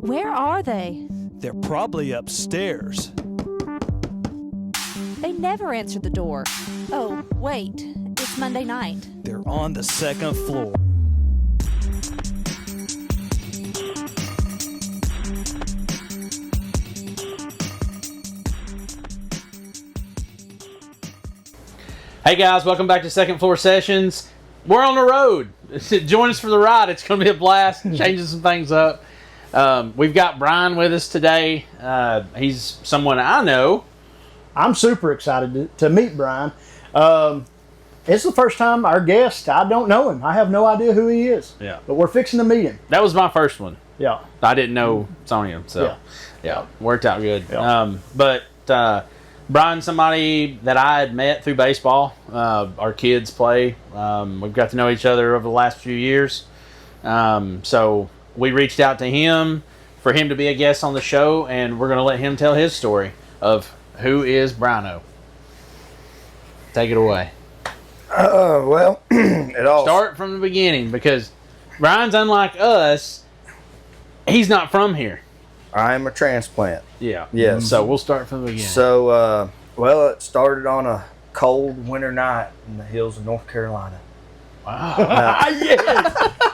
Where are they? They're probably upstairs. They never answered the door. Oh, wait. It's Monday night. They're on the second floor. Hey guys, welcome back to Second Floor Sessions. We're on the road. Join us for the ride. It's going to be a blast. Changing some things up. We've got Bryan with us today. He's someone I know. I'm super excited to meet Bryan. It's the first time our guest, I don't know him. I have no idea who he is. Yeah. But we're fixing to meet him. That was my first one. Yeah. I didn't know Sonia, so yeah, worked out good. Yeah. But Bryan's somebody that I had met through baseball. Our kids play. We've got to know each other over the last few years. So we reached out to him for him to be a guest on the show, and we're going to let him tell his story of who is Bryano. Take it away. Well, it all Start from the beginning, because Bryan's unlike us. He's not from here. I am a transplant. Yeah. Yes. So we'll start from the beginning. So, well, it started on a cold winter night in the hills of North Carolina. Wow.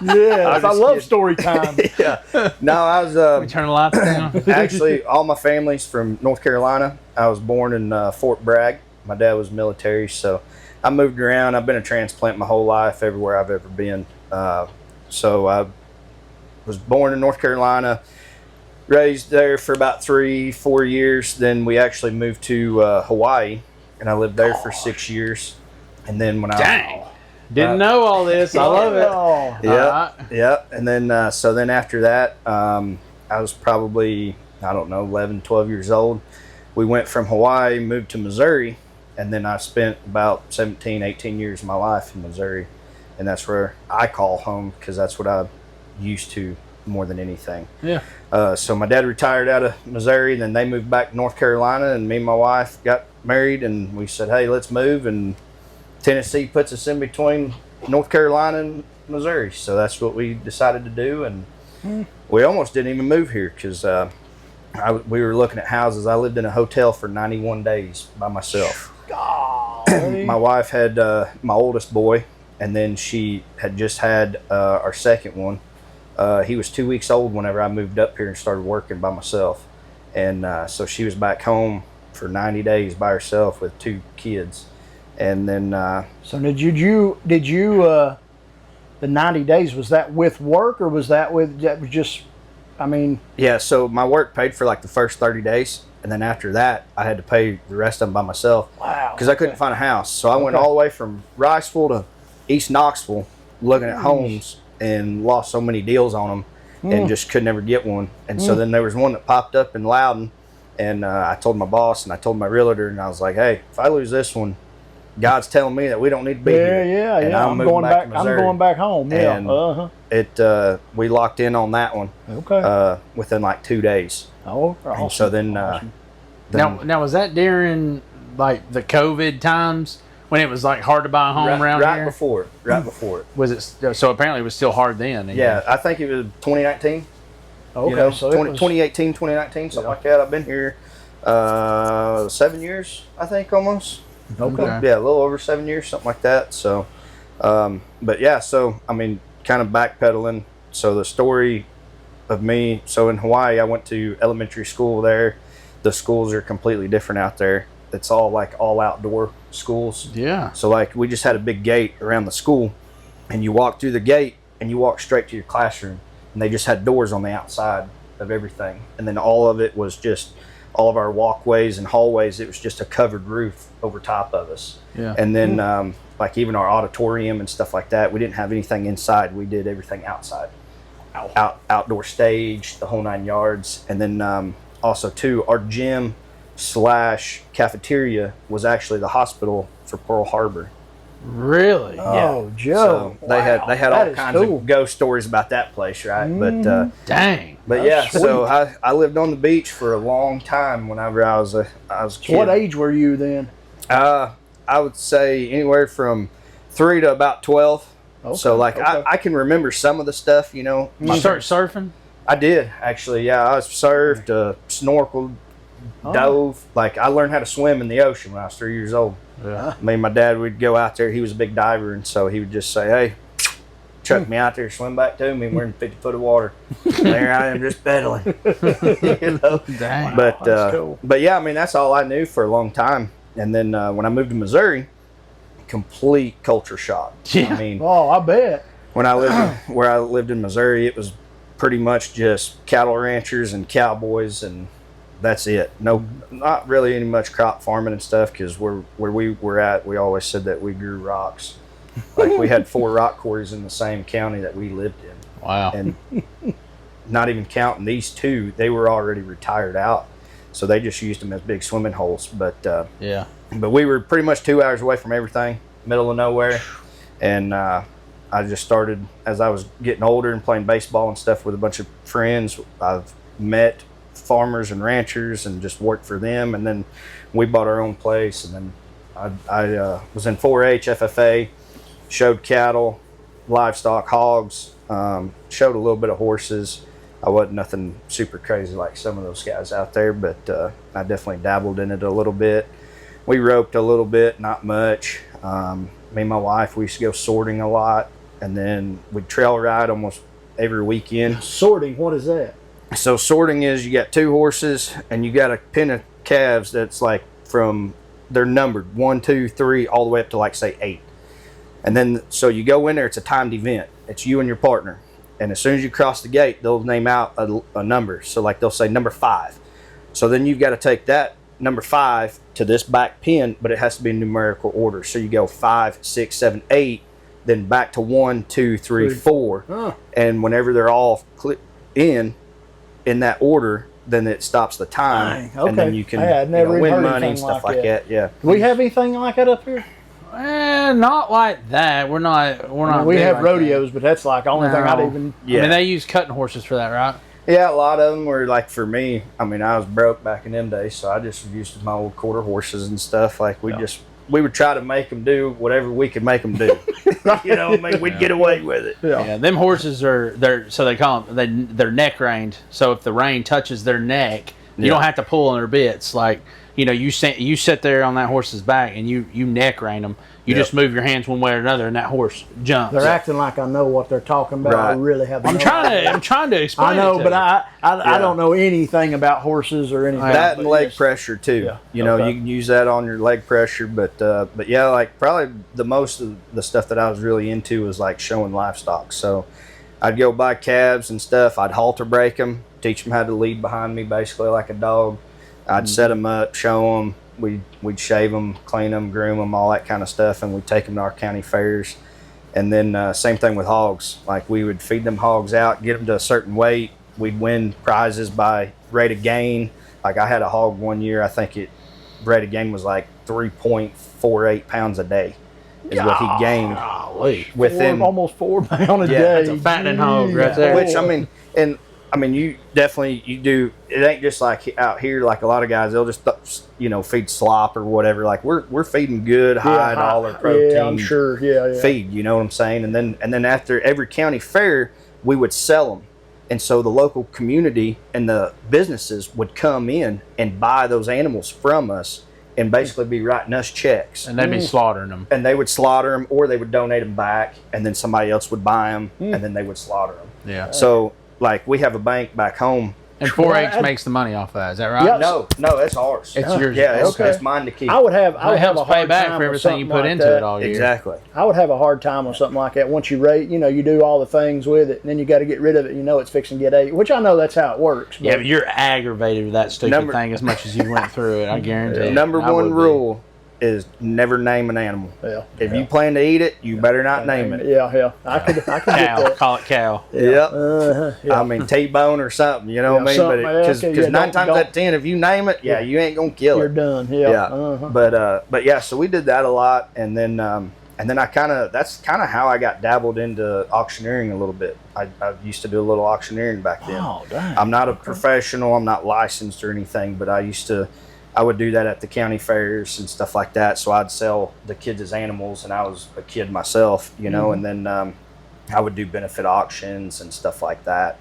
Yes, I love kidding. story time. Yeah. No, I was We turn the lights down. actually, all my family's from North Carolina. I was born in Fort Bragg. My dad was military, so I moved around. I've been a transplant my whole life, everywhere I've ever been. So I was born in North Carolina, raised there for about 3-4 years. Then we actually moved to Hawaii, and I lived there for 6 years. And then when Dang. Didn't know all this. I love it. Oh, Yeah. And then, so then after that, I was probably, I don't know, 11, 12 years old. We went from Hawaii, moved to Missouri, and then I spent about 17, 18 years of my life in Missouri. And that's where I call home, because that's what I'm used to more than anything. Yeah. So my dad retired out of Missouri, then they moved back to North Carolina, and me and my wife got married, and we said, hey, let's move. And Tennessee puts us in between North Carolina and Missouri, so that's what we decided to do. And we almost didn't even move here, because we were looking at houses. I lived in a hotel for 91 days by myself. My wife had my oldest boy, and then she had just had our second one. He was 2 weeks old whenever I moved up here and started working by myself. And so she was back home for 90 days by herself with 2 kids. And then so did you the 90 days, was that with work, or was that was just, I mean? Yeah, so my work paid for like the first 30 days, and then after that I had to pay the rest of them by myself. Wow. Because I couldn't find a house. So I went all the way from Riceville to East Knoxville looking at homes, and lost so many deals on them, and just could never get one. And so then there was one that popped up in Loudon, and I told my boss and I told my realtor, and I was like, hey, if I lose this one, God's telling me that we don't need to be here. Yeah. And I'm going back. to Missouri. I'm going back home. Yeah. And it we locked in on that one. Okay. Within like 2 days. Oh, And awesome. so then, Now was that during like the COVID times when it was like hard to buy a home around right here? before it. Was it so? Apparently, it was still hard then. Yeah, I think it was 2019. Okay. You know, So 2018, 2019, something like that. I've been here 7 years, I think, almost. Okay. Yeah, a little over 7 years, something like that. So, but yeah, so I mean, kind of backpedaling. So the story of me. So in Hawaii, I went to elementary school there. The schools are completely different out there. It's all like all outdoor schools. Yeah. So like we just had a big gate around the school, and you walk through the gate and you walk straight to your classroom, and they just had doors on the outside of everything. And then all of it was just, all of our walkways and hallways, it was just a covered roof over top of us. Yeah. And then like even our auditorium and stuff like that, we didn't have anything inside. We did everything outside. Outdoor stage, the whole 9 yards. And then also too, our gym / cafeteria was actually the hospital for Pearl Harbor. Really? Oh, Joe. So they had That all is kinds cool. of ghost stories about that place, right? Dang. But yeah, so I lived on the beach for a long time whenever I was a kid. What age were you then? I would say anywhere from 3 to about 12. Okay, So like okay. I can remember some of the stuff, you know. Did you start surfing? that? I did actually. Yeah, I surfed, snorkeled, dove. Like I learned how to swim in the ocean when I was 3 years old. Yeah. Me and my dad would go out there. He was a big diver, and so he would just say, "Hey, chuck me out there, swim back to me." We're in 50 foot of water. There I am, just pedaling. You know? Dang. But that's cool. but yeah, I mean that's all I knew for a long time. And then when I moved to Missouri, complete culture shock. Yeah. I mean, Oh, I bet. when I lived where I lived in Missouri, it was pretty much just cattle ranchers and cowboys, and that's it. No, not really any much crop farming and stuff, because where we were at, we always said that we grew rocks. Like we had 4 rock quarries in the same county that we lived in. Wow. And not even counting these 2, they were already retired out, so they just used them as big swimming holes. But Yeah. but we were pretty much 2 hours away from everything, middle of nowhere. And I just started, as I was getting older and playing baseball and stuff with a bunch of friends, I've met farmers and ranchers and just worked for them. And then we bought our own place. And then I was in 4-H, FFA, showed cattle, livestock, hogs, showed a little bit of horses. I wasn't nothing super crazy like some of those guys out there, but I definitely dabbled in it a little bit. We roped a little bit, not much. Me and my wife, we used to go sorting a lot, and then we'd trail ride almost every weekend. Sorting, what is that? So sorting is you got 2 horses and you got a pen of calves that's like they're numbered 1, 2, 3, all the way up to like say 8. And then so you go in there, it's a timed event. It's you and your partner. And as soon as you cross the gate, they'll name out a number. So like they'll say number 5. So then you've got to take that number 5 to this back pin, but it has to be in numerical order. So you go 5, 6, 7, 8, then back to 1, 2, 3, 4. Oh. And whenever they're all in that order, then it stops the time. Dang, And then okay. you can I had never even win heard money and anything stuff like like that. Yeah. Do we have anything like that up here? Not like that. We're not. We big have like rodeos, but that's like the only thing I'd No. even. That. I mean, they use cutting horses for that, right? Yeah, a lot of them were like, for me, I mean, I was broke back in them days, so I just used my old quarter horses and stuff. Like we would try to make them do whatever we could make them do. You know, I mean, we'd get away with it. Yeah. Them horses so they call them, they're neck reined. So if the rein touches their neck, you don't have to pull on their bits. Like, you sit there on that horse's back and you neck rein them. You just move your hands one way or another, and that horse jumps. They're acting like I know what they're talking about. Right. I really have. I'm trying to explain. I know, it to but you. I don't know anything about horses or anything. That and but leg yes. pressure too. Yeah. You know, Okay. you can use that on your leg pressure, but yeah, like probably the most of the stuff that I was really into was like showing livestock. So I'd go buy calves and stuff. I'd halter break them, teach them how to lead behind me, basically like a dog. I'd set them up, show them. We'd shave them, clean them, groom them, all that kind of stuff, and we'd take them to our county fairs. And then same thing with hogs. Like we would feed them hogs out, get them to a certain weight. We'd win prizes by rate of gain. Like I had a hog one year, I think rate of gain was like 3.48 pounds a day is what he gained within almost 4 pound a Yeah, day. That's a fattening hog right there. Which I mean, you do. It ain't just like out here. Like a lot of guys, they'll just feed slop or whatever. Like we're feeding good high dollar protein. Yeah, I'm sure. Yeah. Feed. You know what I'm saying? And then after every county fair, we would sell them. And so the local community and the businesses would come in and buy those animals from us and basically be writing us checks. And they'd be slaughtering them. And they would slaughter them, or they would donate them back, and then somebody else would buy them, and then they would slaughter them. Yeah. So, like, we have a bank back home. And 4-H makes the money off of that. Is that right? Yep. No, that's ours. It's yours. Yeah, Okay. it's mine to keep. I would have a helps pay hard back time for with everything you something put like into that. it all year. Exactly. I would have a hard time with something like that. Once you rate, you do all the things with it, and then you got to get rid of it. It's fixing to get ate, which I know that's how it works. Yeah, but you're aggravated with that stupid thing as much as you went through it. I guarantee you. Number I one would be. rule is never name an animal. Yeah. If you plan to eat it, you better not name it. Yeah. I could get Cow. that. Call it cow. Yep. Yeah. I mean, T-bone or something, you know what I mean? something, But yeah, because okay, yeah, 9 times don't- out of 10, if you name it, you ain't gonna kill You're it. done. Yeah. Yeah. But yeah, so we did that a lot, and then that's kind of how I got dabbled into auctioneering a little bit. I used to do a little auctioneering back then. Oh, dang. I'm not a professional. I'm not licensed or anything, but I would do that at the county fairs and stuff like that. So I'd sell the kids' animals, and I was a kid myself, and then I would do benefit auctions and stuff like that.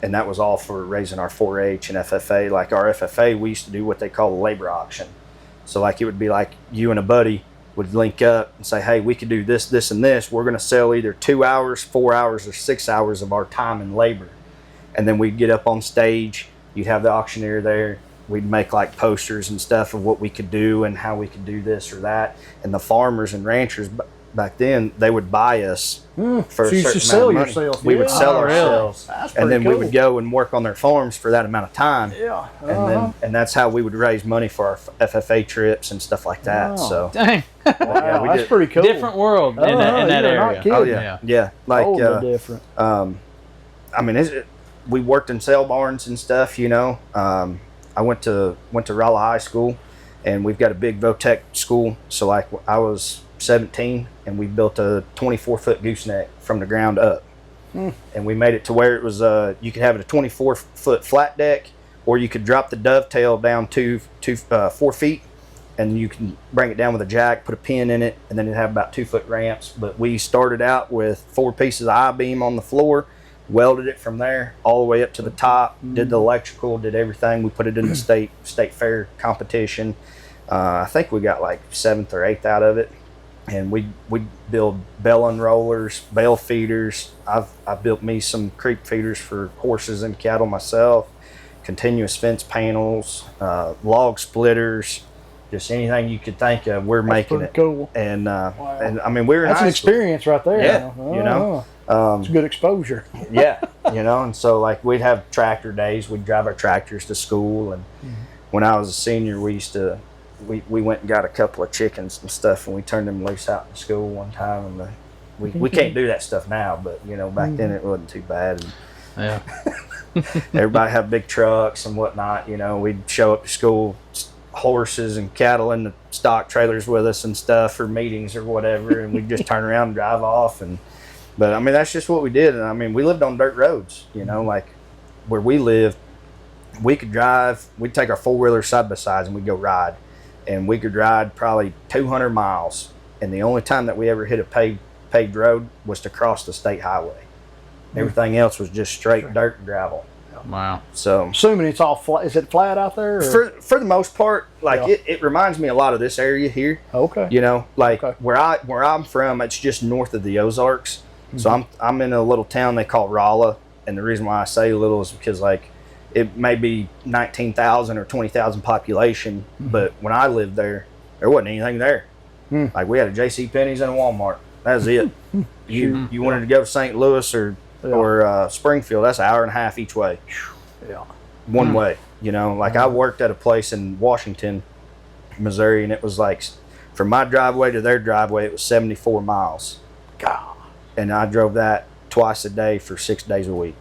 and that was all for raising our 4-H and FFA. Like our FFA, we used to do what they call a labor auction. So like it would be like you and a buddy would link up and say, hey, we could do this, this, and this. We're going to sell either 2 hours, 4 hours, or 6 hours of our time and labor. And then we'd get up on stage. You'd have the auctioneer there. We'd make like posters and stuff of what we could do and how we could do this or that. And the farmers and ranchers back then, they would buy us for So a you certain should sell amount of money. yourself. We would Yeah. sell Oh, really? ourselves. That's And then pretty we would cool. go and work on their farms for that amount of time. Yeah. And that's how we would raise money for our FFA trips and stuff like that. Wow. So Dang. yeah, we that's did. pretty cool. Different world in that you're not area. kidding. Oh yeah, yeah. Like Totally different. I mean, we worked in sale barns and stuff. You know, I went to Rolla High School, and we've got a big Votech school. So like, I was 17, and we built a 24-foot gooseneck from the ground up, and we made it to where it was you could have it a 24-foot flat deck, or you could drop the dovetail down 4 feet, and you can bring it down with a jack, put a pin in it, and then it'd have about 2-foot ramps. But we started out with 4 pieces of I-beam on the floor, welded it from there all the way up to the top, did the electrical, did everything. We put it in the state fair competition. I think we got like 7th or 8th out of it. And we build bell unrollers, bale feeders. I've built me some creep feeders for horses and cattle myself, continuous fence panels, log splitters, just anything you could think of, we're making pretty it. cool. And and I mean, we were in That's an high school. experience right there. Yeah, now. you know. It's good exposure. Yeah, you know, and so like we'd have tractor days. We'd drive our tractors to school, and when I was a senior, we used to we went and got a couple of chickens and stuff, and we turned them loose out in school one time, and we can't do that stuff now, but you know, back then it wasn't too bad. And Yeah. everybody had big trucks and whatnot. You know, we'd show up to school, horses and cattle in the stock trailers with us and stuff for meetings or whatever, and we'd just turn around and drive off. But I mean, that's just what we did. And I mean, we lived on dirt roads, you know, like where we lived, we could drive, we'd take our 4-wheelers side by sides and we'd go ride, and we could ride probably 200 miles. And the only time that we ever hit a paved road was to cross the state highway. Everything else was just straight dirt and gravel. Wow. So Assuming it's all flat. Is it flat out there? Or? for the most part, like Yeah. it reminds me a lot of this area here. Okay. You know, like Okay. where I'm from, it's just north of the Ozarks. So I'm in a little town they call Rolla, and the reason why I say little is because like it may be 19,000 or 20,000 population, but when I lived there wasn't anything there. Like we had a J.C. Penney's and a Walmart. That was it. You wanted to go to St. Louis or Springfield, that's an hour and a half each way. Yeah. One way, you know. Like I worked at a place in Washington, Missouri, and it was like from my driveway to their driveway, it was 74 miles. God. And I drove that twice a day for 6 days a week.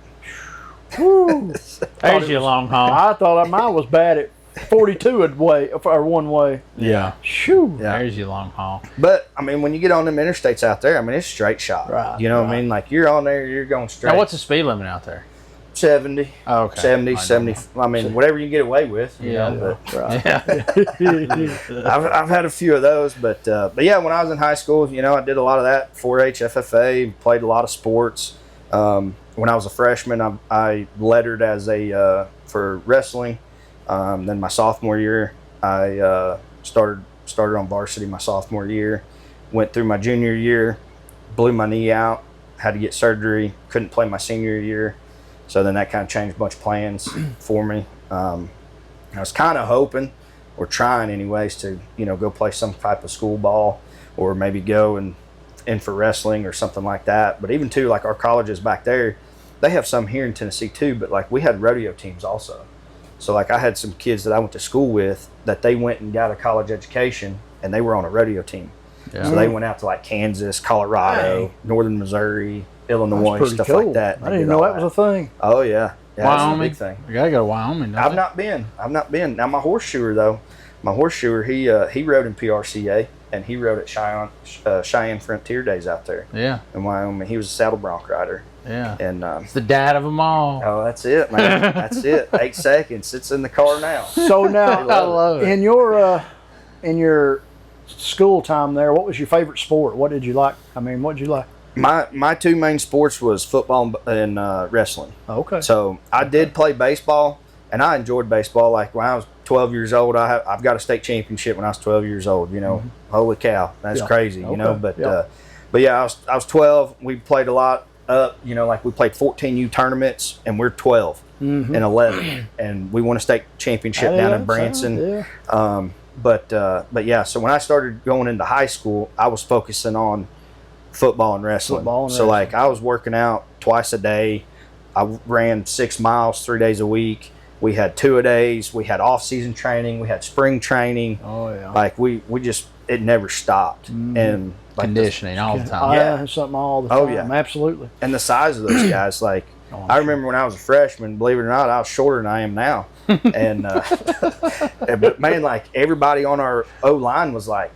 There's your long haul. I thought mine was bad at 42 a way or one way. Yeah. Shoo. Yeah. There's your long haul. But I mean, when you get on them interstates out there, I mean, it's straight shot. Right, You know what I mean? Like you're on there, you're going straight. Now, what's the speed limit out there? 70, Oh, okay. 70, I know. 70. I mean, whatever you can get away with. You Yeah. know, but Right. Yeah. I've had a few of those, but yeah, when I was in high school, you know, I did a lot of that 4-H, FFA, played a lot of sports. When I was a freshman, I lettered as for wrestling. Then my sophomore year, I started on varsity my sophomore year. Went through my junior year, blew my knee out, had to get surgery, couldn't play my senior year. So then that kind of changed a bunch of plans for me. I was kind of hoping, or trying anyways, to go play some type of school ball, or maybe go and in for wrestling or something like that. But even too, like our colleges back there, they have some here in Tennessee too. But like we had rodeo teams also. So like I had some kids that I went to school with that they went and got a college education and they were on a rodeo team. Yeah. So they went out to like Kansas, Colorado, northern Missouri, Illinois, Pretty stuff cool. like that. I didn't even know that was a thing. Oh yeah, yeah, that's a Wyoming. big thing. You gotta go to Wyoming. don't I've you? not been. Now my horseshoer though, he rode in PRCA and he rode at Cheyenne Frontier Days out there Yeah. in Wyoming. He was a saddle bronc rider, Yeah. and It's the dad of them all. oh, that's it, man. That's it. 8 seconds. Sits in the car now. So now, I love it. in your school time there, what was your favorite sport? What did you like? I mean, what did you like? My two main sports was football and wrestling. Okay. So I did play baseball, and I enjoyed baseball. Like when I was 12 years old, I've got a state championship when I was 12 years old. You know, holy cow, that's crazy. You know, but yeah, I was 12. We played a lot up. You know, like we played 14U tournaments, and we're 12 and 11, and we won a state championship down in Branson. But yeah, so when I started going into high school, I was focusing on football and wrestling. Like I was working out twice a day. I ran 6 miles 3 days a week. We had 2-a-days. We had off-season training. We had spring training. Oh yeah. Like we just it never stopped. And like Conditioning all the time. Yeah, something all the time. Oh yeah, absolutely. And the size of those guys, like I remember when I was a freshman. Believe it or not, I was shorter than I am now. And but man, like everybody on our O line was like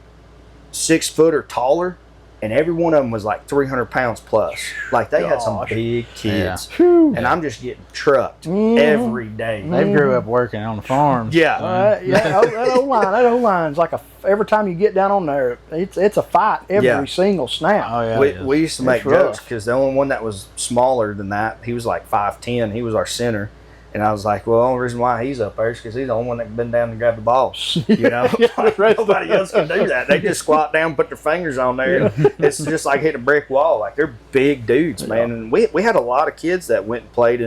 6 foot or taller. And every one of them was like 300 pounds plus. Like they had some big kids. And I'm just getting trucked every day. They grew up working on the farm. Yeah. That O-line's like every time you get down on there, it's a fight every single snap. Oh, yeah. We used to make jokes because the only one that was smaller than that, he was like 5'10". He was our center. And I was like, well, the only reason why he's up there is because he's the only one that can bend down and grab the balls. You know, like, nobody else can do that. They just squat down, put their fingers on there. It's just like hitting a brick wall. Like they're big dudes, man. And we had a lot of kids that went and played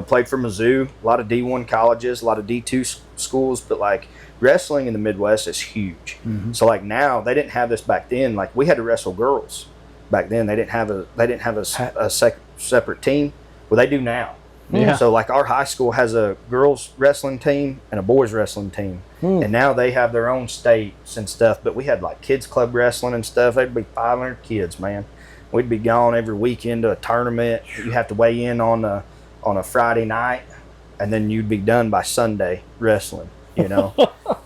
played for Mizzou, a lot of D1 colleges, a lot of D2 schools. But like wrestling in the Midwest is huge. So like now they didn't have this back then. Like we had to wrestle girls back then. They didn't have a separate team. Well, they do now. Yeah. So like our high school has a girls wrestling team and a boys wrestling team. And now they have their own states and stuff. But we had like kids club wrestling and stuff. There'd be 500 kids, man. We'd be gone every weekend to a tournament. You have to weigh in on a Friday night, and then you'd be done by Sunday wrestling, you know.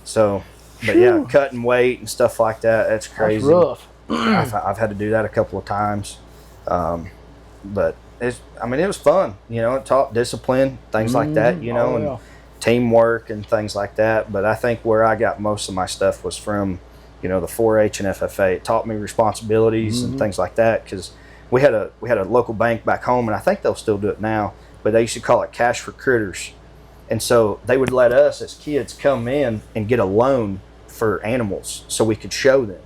So, but yeah, cutting weight and stuff like that, that's crazy. That's rough. I've had to do that a couple of times. But it was fun, you know. It taught discipline, things like that, you know, and teamwork and things like that. But I think where I got most of my stuff was from, you know, the 4-H and FFA. It taught me responsibilities and things like that, because we had a local bank back home, and I think they'll still do it now, but they used to call it Cash for Critters. And so they would let us as kids come in and get a loan for animals so we could show them.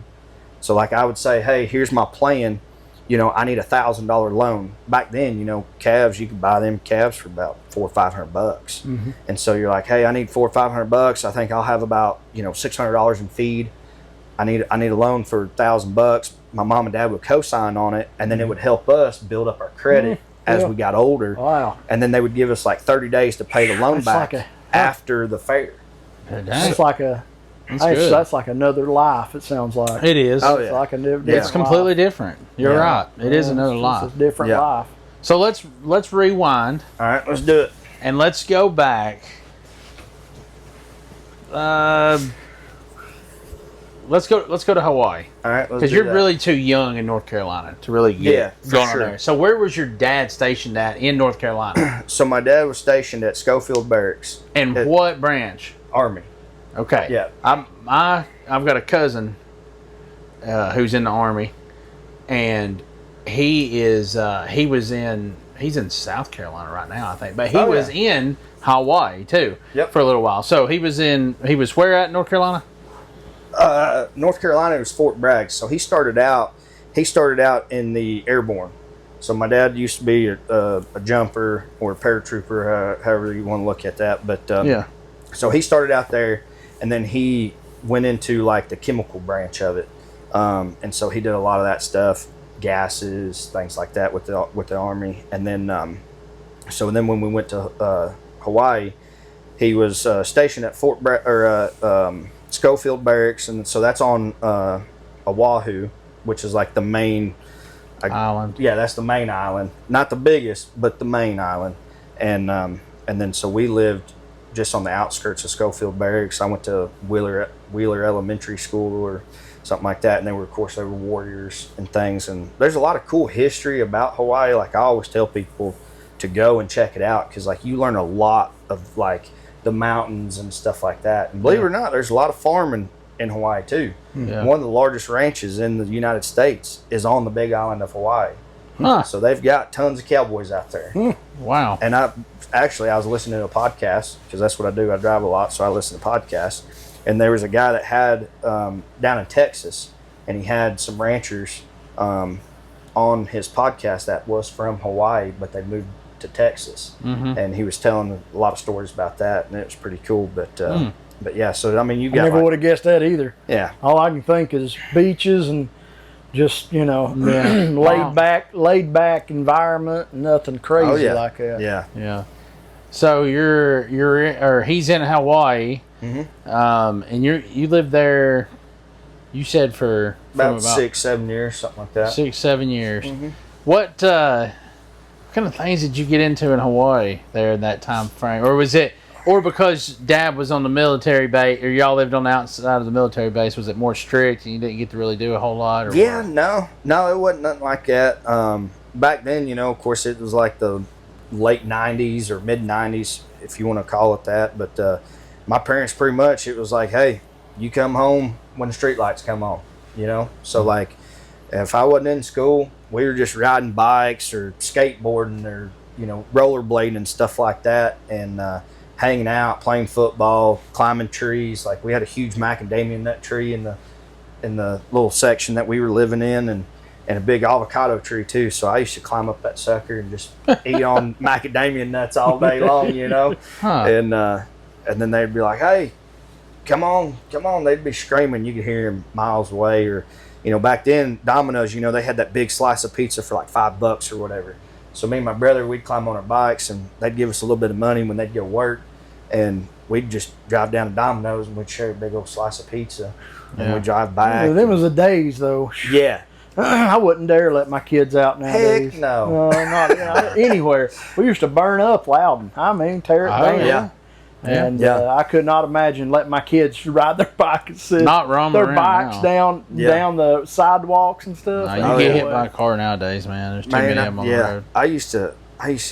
So like I would say, hey, here's my plan. You know, I need $1,000 loan. Back then, you know, calves, you could buy them calves for about $400 or $500. And so you're like, hey, I need $400 or $500. I think I'll have about, you know, $600 in feed. I need a loan for $1,000. My mom and dad would co-sign on it, and then it would help us build up our credit as we got older. Wow. And then they would give us like 30 days to pay the loan back after the fair. That's like that's like another life. It sounds like It is. Oh, it's yeah. like a different It's completely life. different. You're right. It is another life. It's a different Yeah. life. So let's rewind All right, let's do it. and let's go back. Let's go to Hawaii, All right, let's because do you're that. really too young in North Carolina to really get for going sure. on there. So where was your dad stationed at in North Carolina, So my dad was stationed at Schofield Barracks, and what branch? Army. Okay. Yeah. I've got a cousin who's in the Army, and he's in South Carolina right now, I think, but he was in Hawaii too. Yep. For a little while. So he was where at North Carolina? North Carolina was Fort Bragg. So he started out in the airborne. So my dad used to be a jumper or a paratrooper, however you want to look at that. But so he started out there, and then he went into like the chemical branch of it, and so he did a lot of that stuff, gases, things like that with the Army. And then then when we went to Hawaii, he was stationed at Schofield Barracks, and so that's on Oahu, which is like the main Island. Yeah, that's the main island, not the biggest, but the main island. And then so we lived just on the outskirts of Schofield Barracks. I went to Wheeler Elementary School or something like that, and they were warriors and things. And there's a lot of cool history about Hawaii. Like I always tell people to go and check it out, because like you learn a lot of like the mountains and stuff like that. And believe it or not, there's a lot of farming in Hawaii too. Yeah. One of the largest ranches in the United States is on the Big Island of Hawaii. Huh. So they've got tons of cowboys out there. Wow. And I was listening to a podcast because that's what I do. I drive a lot, so I listen to podcasts. And there was a guy that had down in Texas, and he had some ranchers on his podcast that was from Hawaii, but they moved to Texas. And he was telling a lot of stories about that, and it was pretty cool. But yeah, so I mean, you got. I never would have guessed that either. Yeah. All I can think is beaches and just laid back environment, nothing crazy like that. Yeah. Yeah. So he's in Hawaii, and you lived there. You said for about 6-7 years, something like that. 6-7 years. What kind of things did you get into in Hawaii there in that time frame, or was it? Or because Dad was on the military base, or y'all lived on the outside of the military base, was it more strict and you didn't get to really do a whole lot? Or yeah, what? no, it wasn't nothing like that. Back then, of course, it was like the late 90s or mid 90s, if you want to call it that. But my parents pretty much, it was like, hey, you come home when the street lights come on, So like, if I wasn't in school, we were just riding bikes or skateboarding or, rollerblading and stuff like that. And, hanging out, playing football, climbing trees. Like we had a huge macadamia nut tree in the little section that we were living in, and a big avocado tree too. So I used to climb up that sucker and just eat on macadamia nuts all day long, And then they'd be like, "Hey, come on!" They'd be screaming. You could hear them miles away. Or, back then Domino's, they had that big slice of pizza for like $5 or whatever. So me and my brother, we'd climb on our bikes, and they'd give us a little bit of money when they'd go work, and we'd just drive down to Domino's and we'd share a big old slice of pizza, and we'd drive back. Them was the days, though. Yeah. I wouldn't dare let my kids out nowadays. Heck no. Not anywhere. We used to burn up Loudon. I mean, tear it down. Yeah. And I could not imagine letting my kids ride their bike and sit Not roam their around bikes now. down the sidewalks and stuff. No, you get hit by a car nowadays, man. There's too many of them on the road. I used to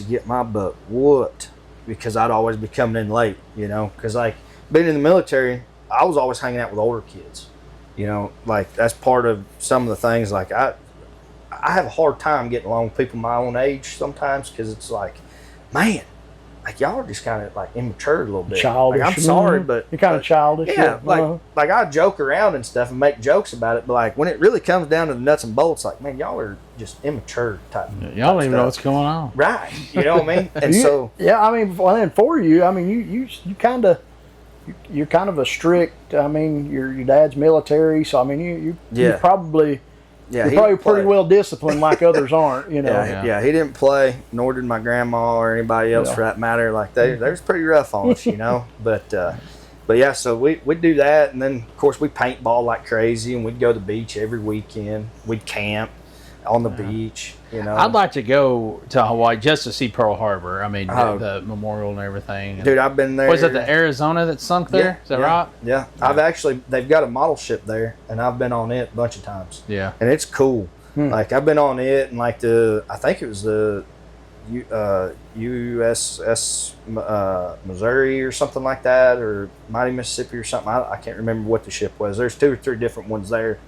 get my butt whooped because I'd always be coming in late, because like being in the military, I was always hanging out with older kids, like that's part of some of the things. Like I have a hard time getting along with people my own age sometimes, because it's like, man, like y'all are just kind of like immature a little bit. Childish. Like, I'm sorry, but you're kind of childish. Yeah, like I joke around and stuff and make jokes about it, but like when it really comes down to the nuts and bolts, like, man, y'all are just immature type. Y'all don't even know what's going on, right? You know what I mean? And and for you, I mean, you kind of. You're kind of a strict. I mean, your dad's military, so I mean, you probably. Yeah, you're probably pretty well disciplined, like others aren't. Yeah, he didn't play, nor did my grandma or anybody else for that matter. Like they was pretty rough on us, But yeah, so we'd do that, and then of course we paintball like crazy, and we'd go to the beach every weekend. We'd camp on the beach. I'd like to go to Hawaii just to see Pearl Harbor. I mean, the memorial and everything. Dude, I've been there. Was it the Arizona that sunk there? Is that right? Yeah. They've got a model ship there, and I've been on it a bunch of times. Yeah. And it's cool. Like I've been on it, and like I think it was the USS Missouri or something like that, or Mighty Mississippi or something. I can't remember what the ship was. There's 2 or 3 different ones there.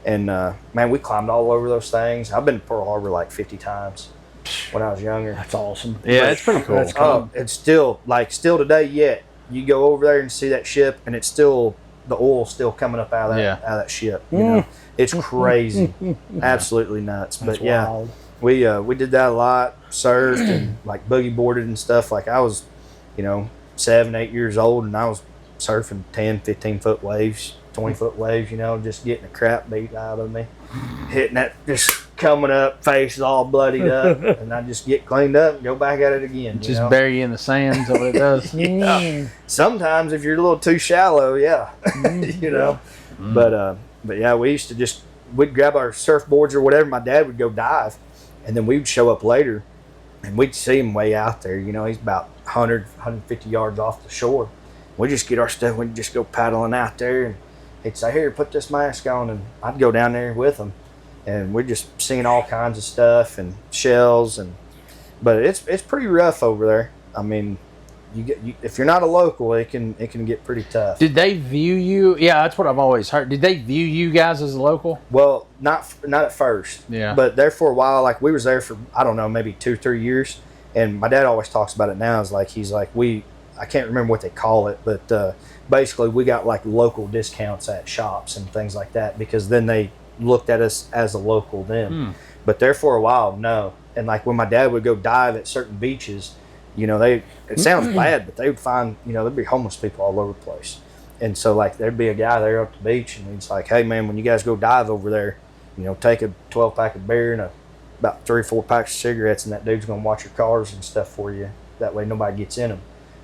And, man, we climbed all over those things. I've been to Pearl Harbor like 50 times when I was younger. That's awesome. Yeah, it's pretty cool. That's cool. It's still today yet. You go over there and see that ship, and it's still, the oil's still coming up out of that ship. It's crazy. Absolutely nuts. That's but, yeah, wild. we did that a lot, surfed and, like, boogie boarded and stuff. Like, I was, 7, 8 years old, and I was surfing 10, 15-foot waves. 20-foot waves, just getting the crap beat out of me, hitting that, just coming up, face all bloodied up, and I just get cleaned up and go back at it again. Just bury you in the sand, is that what it does? Yeah. Sometimes if you're a little too shallow, But yeah, we used to we'd grab our surfboards or whatever. My dad would go dive, and then we would show up later, and we'd see him way out there. He's about 100, 150 yards off the shore. We'd just get our stuff, we'd just go paddling out there, and he'd say, "Here, put this mask on," and I'd go down there with him, and we're just seeing all kinds of stuff and shells, but it's pretty rough over there. I mean, if you're not a local, it can get pretty tough. Did they view you? Yeah, that's what I've always heard. Did they view you guys as a local? Well, not at first. Yeah. But there for a while, like we was there for I don't know, maybe 2-3 years, and my dad always talks about it now. Is like he's like I can't remember what they call it, but basically we got like local discounts at shops and things like that because then they looked at us as a local then. But there for a while, no. And like when my dad would go dive at certain beaches, it sounds bad, but they would find, there'd be homeless people all over the place. And so like there'd be a guy there at the beach and he's like, hey man, when you guys go dive over there, take a 12-pack of beer and about 3 or 4 packs of cigarettes, and that dude's going to watch your cars and stuff for you. That way nobody gets in them.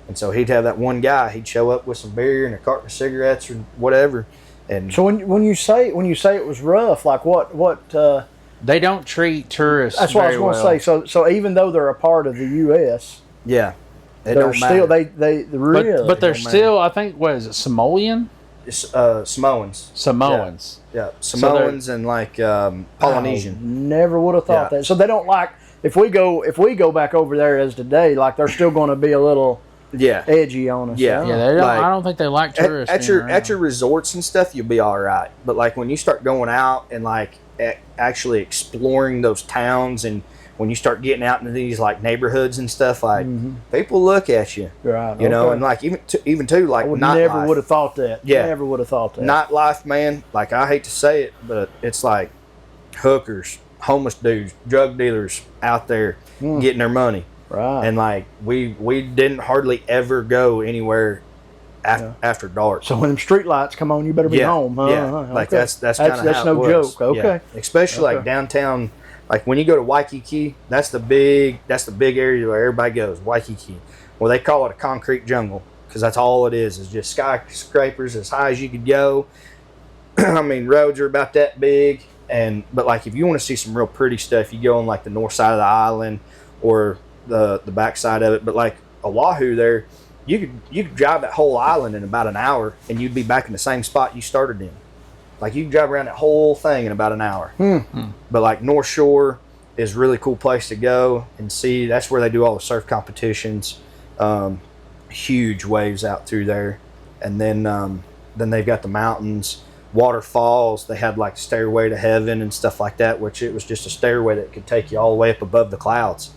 And so he'd have that one guy, he'd show up with some beer and a carton of cigarettes or whatever. And so when you say it was rough, like what they don't treat tourists. That's what I was going to say. So even though they're a part of the U.S., yeah, they're still they really. But they're still. I think what is it? Samoan? Samoans. Samoans. Yeah, Samoans and like Polynesian. Never would have thought that. So they don't like if we go back over there as today, like they're still going to be a little edgy on us. Yeah, they don't. I don't think they like tourists. At your resorts and stuff, you'll be all right. But like when you start going out and like actually exploring those towns, and when you start getting out into these like neighborhoods and stuff, like people look at you, right? And like even too like never would have thought that. Yeah, never would have thought that. Nightlife, man. Like I hate to say it, but it's like hookers, homeless dudes, drug dealers out there getting their money. Right. And like we didn't hardly ever go anywhere after dark. So when them street lights come on, you better be home. Huh? Yeah. Like that's kind of that's no joke. Okay. Yeah. Especially like downtown. Like when you go to Waikiki, that's the big area where everybody goes. Waikiki. Well, they call it a concrete jungle because that's all it is just skyscrapers as high as you could go. I mean, roads are about that big. But like if you want to see some real pretty stuff, you go on like the north side of the island or the back side of it. But like Oahu there, you could drive that whole island in about an hour and you'd be back in the same spot you started in. Like you can drive around that whole thing in about an hour. But like North Shore is a really cool place to go and see. That's where they do all the surf competitions. Huge waves out through there. And then they've got the mountains, waterfalls. They had like Stairway to Heaven and stuff like that, which it was just a stairway that could take you all the way up above the clouds.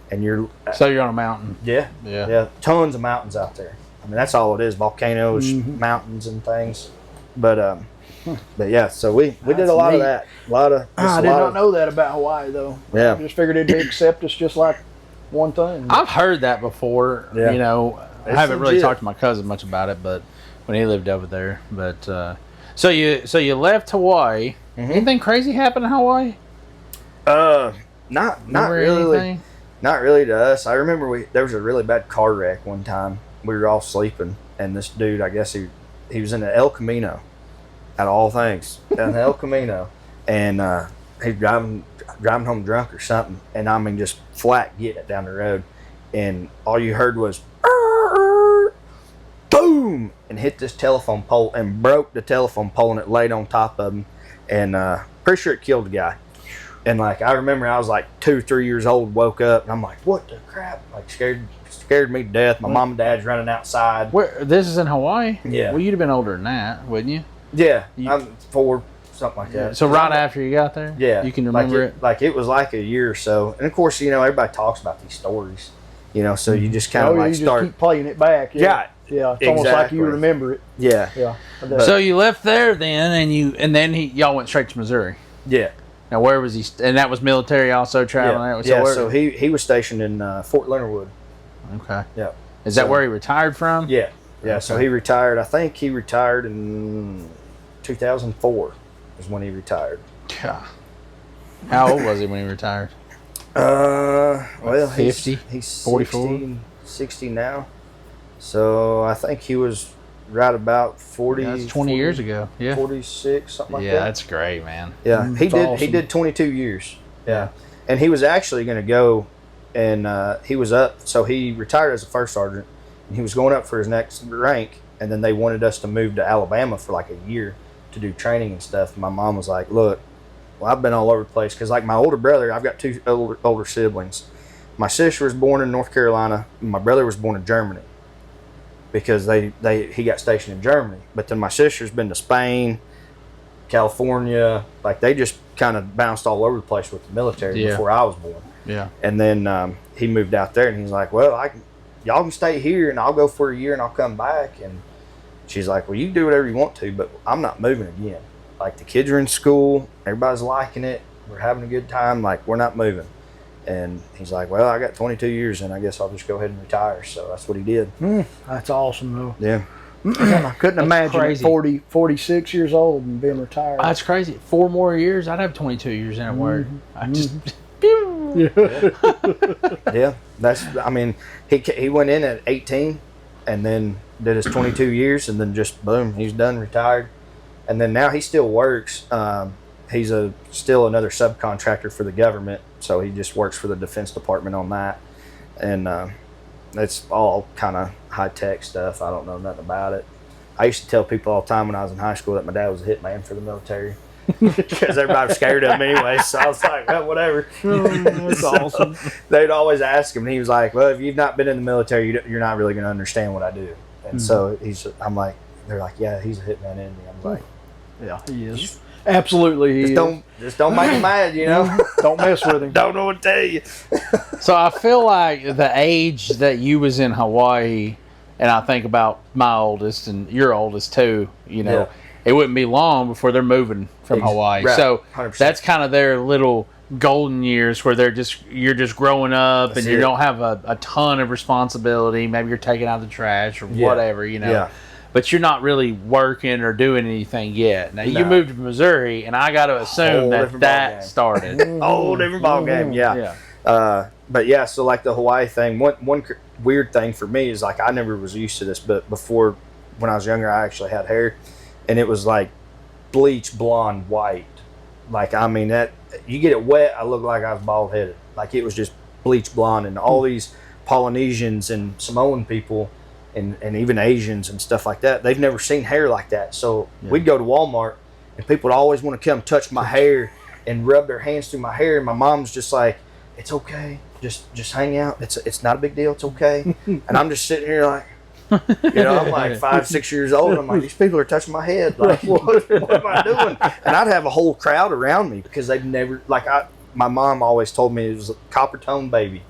And you're on a mountain. Yeah. Tons of mountains out there. I mean, that's all it is. Volcanoes, mountains and things. But yeah, so we did a lot of that. I did not know that about Hawaii though. Yeah. I just figured it'd accept us just like one thing. I've heard that before. Yeah. I haven't really talked to my cousin much about it, but when he lived over there. But so you left Hawaii. Anything crazy happened in Hawaii? Not really. Anything? Not really to us. I remember there was a really bad car wreck one time. We were all sleeping, and this dude, I guess he was in the El Camino, out of all things, down the El Camino, and he's driving home drunk or something, and I mean just flat getting it down the road, and all you heard was boom, and hit this telephone pole and broke the telephone pole, and it laid on top of him, and pretty sure it killed the guy. And like I remember, I was like 2-3 years old, woke up, and I'm like, "What the crap?" Like scared me to death. My mom and dad's running outside. This is in Hawaii? Yeah. Well, you'd have been older than that, wouldn't you? Yeah, I'm 4, something like that. So right after you got there? Yeah. You can remember it? Like it was like a year or so. And of course, everybody talks about these stories. So you just kind of just keep playing it back. Yeah. Yeah. It's almost like you remember it. Yeah. Yeah. So you left there then, and then y'all went straight to Missouri. Yeah. Now where was he? And that was military also traveling. Yeah. So he was stationed in Fort Leonard Wood. Okay. Yeah. Is that where he retired from? Yeah. Yeah. Okay. So he retired. I think he retired in 2004 is when he retired. Yeah. How old was he when he retired? Well, 50? He's 44? 60 now. So I think he was right about 40. Yeah, that's 20 years ago. Yeah. 46, something like that. Yeah, that's great, man. Yeah, he did 22 years. Yeah. And he was actually going to go, and he was up. So he retired as a first sergeant, and he was going up for his next rank. And then they wanted us to move to Alabama for like a year to do training and stuff. And my mom was like, "Look, well, I've been all over the place because like my older brother, I've got 2 older siblings. My sister was born in North Carolina, and my brother was born in Germany. because he got stationed in Germany. But then my sister's been to Spain, California. Like, they just kind of bounced all over the place with the military before I was born. Yeah. And then he moved out there, and he's like, well, y'all can stay here, and I'll go for a year, and I'll come back. And she's like, well, you can do whatever you want to, but I'm not moving again. Like, the kids are in school, everybody's liking it, we're having a good time, like, we're not moving. And he's like, well, I got 22 years, and I guess I'll just go ahead and retire. So that's what he did. That's awesome, though. Yeah. I couldn't imagine at 46 years old and being retired. That's crazy. 4 more years, I'd have 22 years in a word. I just... Yeah. I mean, he went in at 18 and then did his 22 years, and then just boom, he's done, retired. And then now he still works. He's still another subcontractor for the government, so he just works for the Defense Department on that. And it's all kind of high-tech stuff. I don't know nothing about it. I used to tell people all the time when I was in high school that my dad was a hitman for the military because everybody was scared of him anyway. So I was like, well, whatever. That's awesome. They'd always ask him, and he was like, well, if you've not been in the military, you're not really going to understand what I do. And so I'm like, they're like, yeah, he's a hitman in me. I'm like, yeah, he is. Absolutely, he just don't make him mad, you know. Don't mess with him. Don't know what to tell you. So I feel like the age that you was in Hawaii, and I think about my oldest and your oldest too, you know, it wouldn't be long before they're moving from Hawaii. Right. So 100%. that's kind of their little golden years where you're just growing up. That's and you it. don't have a ton of responsibility. Maybe you're taking out the trash or whatever, you know. Yeah. But you're not really working or doing anything yet. Now, you moved to Missouri, and I got to assume that started. Whole different ball game, yeah. But yeah, so like the Hawaii thing, one weird thing for me is like I never was used to this, but before, when I was younger, I actually had hair, and it was like bleach blonde white. Like, I mean, that you get it wet, I look like I was bald headed. Like, it was just bleach blonde, and all these Polynesians and Samoan people and even Asians and stuff like that, they've never seen hair like that. So we'd go to Walmart, and people would always want to come touch my hair and rub their hands through my hair, and my mom's just like, it's okay, just hang out, it's not a big deal, it's okay. And I'm just sitting here like, you know, I'm like 5-6 years old, I'm like, these people are touching my head, like, what am I doing? And I'd have a whole crowd around me because they've never, like, my mom always told me it was a copper tone baby.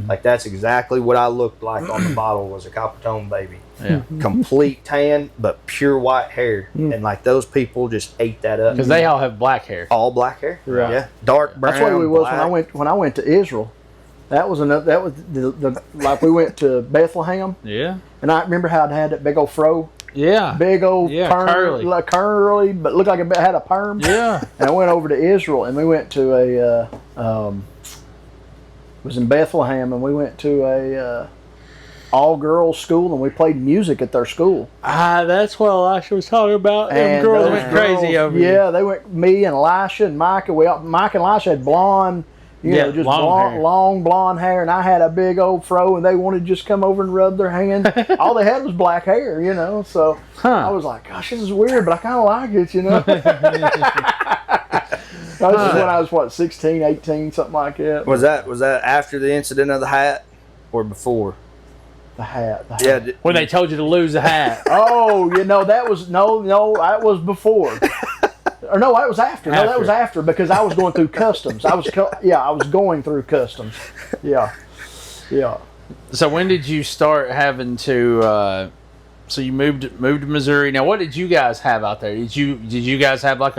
Like, that's exactly what I looked like on the bottle, was a copper tone baby. Yeah. Complete tan, but pure white hair. And like, those people just ate that up. Because they all have black hair. All black hair. Right. Yeah. Dark brown. That's what we was black. when I went to Israel. That was the like, we went to Bethlehem. Yeah. And I remember how it had that big old fro. Yeah. Big old perm, curly. like curly, but looked like it had a perm. Yeah. And I went over to Israel, and we went to it was in Bethlehem, and we went to a all-girls school, and we played music at their school. That's what Elisha was talking about. Them girls went crazy over you. Yeah, they went, me and Elisha and Micah. Mike and Elisha had blonde, just long blonde hair, and I had a big old fro, and they wanted to just come over and rub their hands. All they had was black hair, so I was like, gosh, this is weird, but I kind of like it, That was when I was, 16, 18, something like that. Was that after the incident of the hat or before? The hat. Yeah. When they told you to lose the hat. Oh, that was, that was before. Or no, that was after. No, that was after, because I was going through customs. I was going through customs. Yeah. So when did you start having to? So you moved to Missouri. Now, what did you guys have out there? Did you guys have like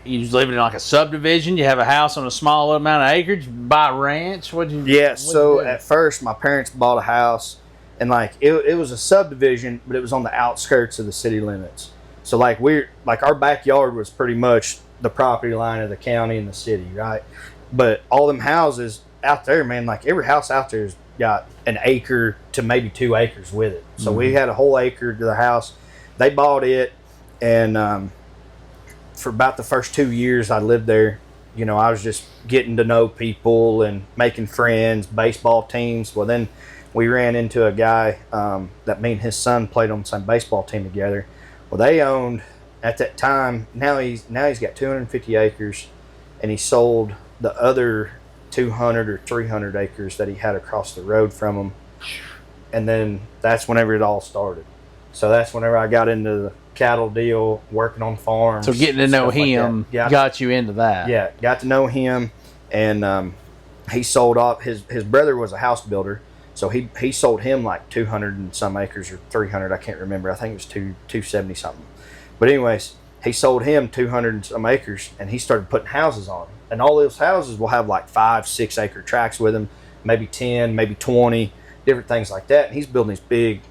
you was living in like a subdivision? You have a house on a small amount of acreage? Buy a ranch? So at first, my parents bought a house, and like it was a subdivision, but it was on the outskirts of the city limits. So like our backyard was pretty much the property line of the county and the city, right? But all them houses out there, man, like every house out there's got an acre to maybe 2 acres with it. So we had a whole acre to the house. They bought it, and for about the first 2 years I lived there, I was just getting to know people and making friends, baseball teams. Well, then we ran into a guy that me and his son played on the same baseball team together. Well, they owned, at that time, now he's got 250 acres, and he sold the other 200 or 300 acres that he had across the road from him. and then that's whenever it all started. So that's whenever I got into the cattle deal, working on farms. So getting to know him got you into that. Yeah, got to know him, and he sold off. His brother was a house builder, so he sold him like 200 and some acres or 300. I can't remember. I think it was 270 something. But anyways, he sold him 200 and some acres, and he started putting houses on them. And all those houses will have like 5-6 acre tracts with them, maybe 10, maybe 20, different things like that. And he's building these big,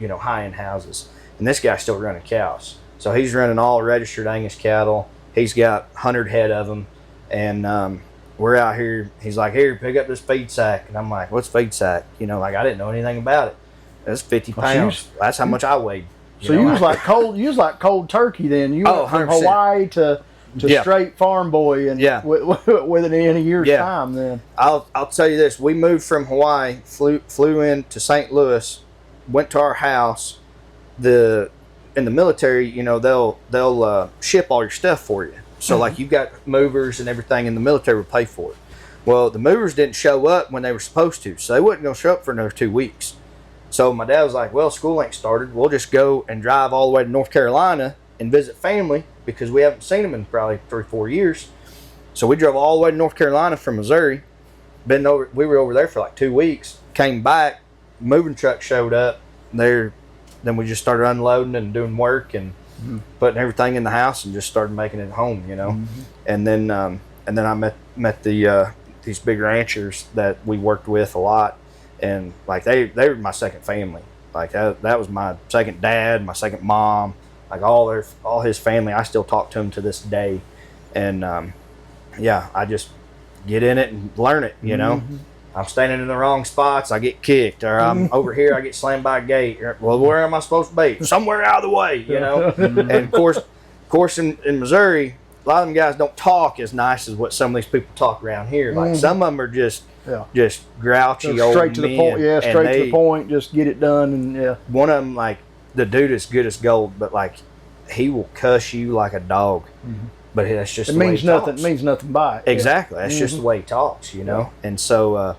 high-end houses. And this guy's still running cows. So he's running all registered Angus cattle. He's got 100 head of them. And we're out here. He's like, here, pick up this feed sack. And I'm like, what's feed sack? I didn't know anything about it. That's 50 pounds. That's how much I weighed. You was like cold turkey then. You went from 100%. Hawaii to straight farm boy and within a year's time then. I'll tell you this. We moved from Hawaii, flew into St. Louis, went to our house. In the military, they'll ship all your stuff for you. So like you've got movers and everything, and the military will pay for it. Well, the movers didn't show up when they were supposed to, so they wasn't going to show up for another 2 weeks. So my dad was like, well, school ain't started. We'll just go and drive all the way to North Carolina and visit family because we haven't seen them in probably 3-4 years. So we drove all the way to North Carolina from Missouri. We were over there for like 2 weeks. Came back, moving truck showed up there. Then we just started unloading and doing work and putting everything in the house and just started making it home, And then I met these big ranchers that we worked with a lot, and like they were my second family. Like that was my second dad, my second mom, like all his family. I still talk to them to this day, and I just get in it and learn it, I'm standing in the wrong spots, I get kicked, or I'm over here, I get slammed by a gate. Well, where am I supposed to be? Somewhere out of the way, And of course, in Missouri, a lot of them guys don't talk as nice as what some of these people talk around here. Like some of them are just grouchy old straight to men. the point. Yeah, straight to the point. Just get it done, and One of them, like the dude, is good as gold, but like he will cuss you like a dog. But that's just the way he talks. It means nothing by it. Exactly. That's just the way he talks, And so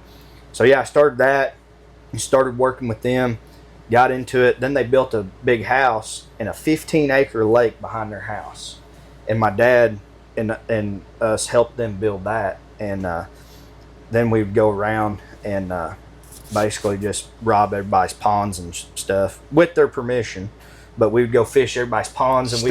I started that and started working with them, got into it. Then they built a big house in a 15-acre lake behind their house. And my dad and us helped them build that. And then we would go around and basically just rob everybody's ponds and stuff with their permission. But we would go fish everybody's ponds, and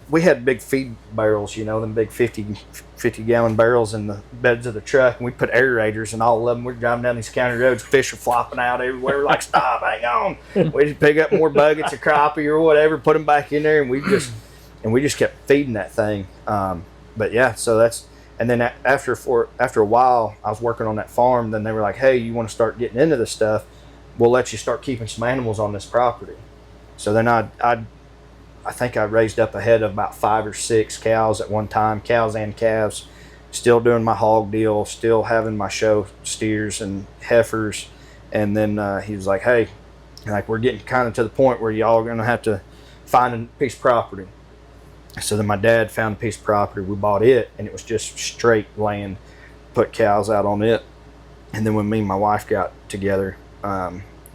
we had big feed barrels, them big 50-gallon barrels in the beds of the truck, and we put aerators in all of them. We're driving down these county roads, fish are flopping out everywhere. We're like, stop, hang on. We just pick up more buckets of crappie or whatever, put them back in there, and we just kept feeding that thing. So that's, and then after a while, I was working on that farm. Then they were like, hey, you want to start getting into this stuff? We'll let you start keeping some animals on this property. So then I think I raised up a head of about 5 or 6 cows at one time, cows and calves, still doing my hog deal, still having my show steers and heifers. And then he was like, hey, like we're getting kind of to the point where y'all are going to have to find a piece of property. So then my dad found a piece of property. We bought it, and it was just straight land, put cows out on it. And then when me and my wife got together,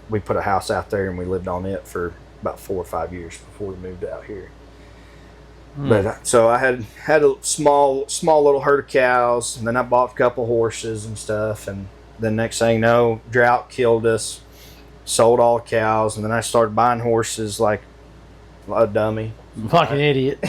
we put a house out there, and we lived on it for about 4 or 5 years before we moved out here. But so I had a small little herd of cows, and then I bought a couple horses and stuff, and then next thing you know, drought killed us, sold all the cows, and then I started buying horses like a dummy, like an idiot.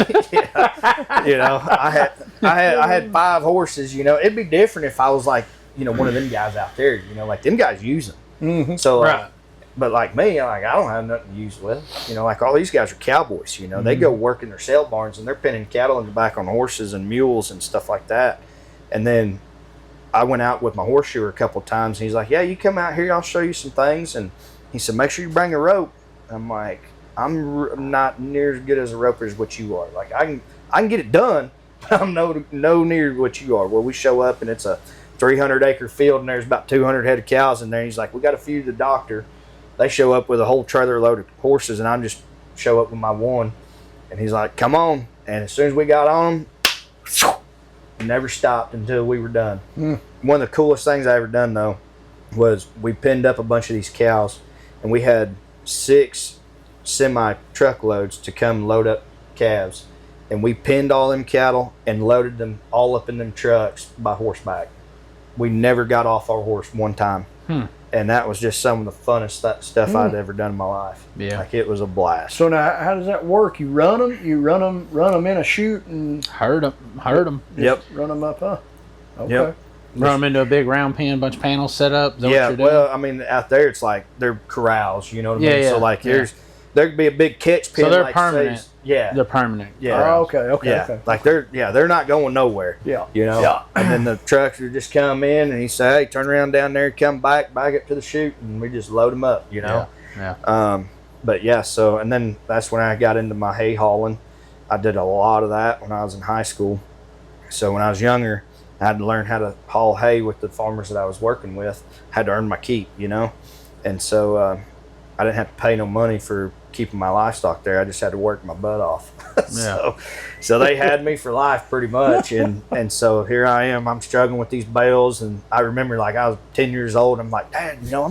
I had 5 horses. It'd be different if I was like one of them guys out there. Like them guys use them. So right. But like me, I don't have nothing to use with. Like all these guys are cowboys. They go work in their sale barns, and they're pinning cattle in the back on horses and mules and stuff like that. And then I went out with my horseshoer a couple of times, and he's like, yeah, you come out here, I'll show you some things. And he said, make sure you bring a rope. I'm like, I'm not near as good as a roper as what you are. Like I can get it done, but I'm no near what you are. Well, we show up, and it's a 300-acre field, and there's about 200 head of cows in there. He's like, we got to feed the doctor. They show up with a whole trailer load of horses, and I just show up with my one. And he's like, come on. And as soon as we got on them, never stopped until we were done. One of the coolest things I ever done, though, was we pinned up a bunch of these cows, and we had 6 semi truckloads to come load up calves, and we pinned all them cattle and loaded them all up in them trucks by horseback. We never got off our horse one time. And that was just some of the funnest stuff I'd ever done in my life. Yeah. Like, it was a blast. So now, how does that work? You run them in a chute and herd them. Yep. run them up, huh? Okay. Yep. Run them into a big round pen, bunch of panels set up. Is that what Yeah, you're doing? well, I mean, out there it's like they're corrals, you know what I mean? Yeah, So like there could be a big catch pen. So they're like, permanent. say, yeah. They're permanent. Yeah. Oh, okay. Yeah. Okay. Like they're not going nowhere. Yeah. You know? Yeah. And then the trucks would just come in and he say, hey, turn around down there, come back up to the chute, and we just load them up, you know? Yeah. But yeah, so, and then that's when I got into my hay hauling. I did a lot of that when I was in high school. So when I was younger, I had to learn how to haul hay with the farmers that I was working with. I had to earn my keep, you know? And so I didn't have to pay no money for keeping my livestock there. I just had to work my butt off. So they had me for life pretty much. And so here I am. I'm struggling with these bales. And I remember, like, I was 10 years old. I'm like, Dad, you know,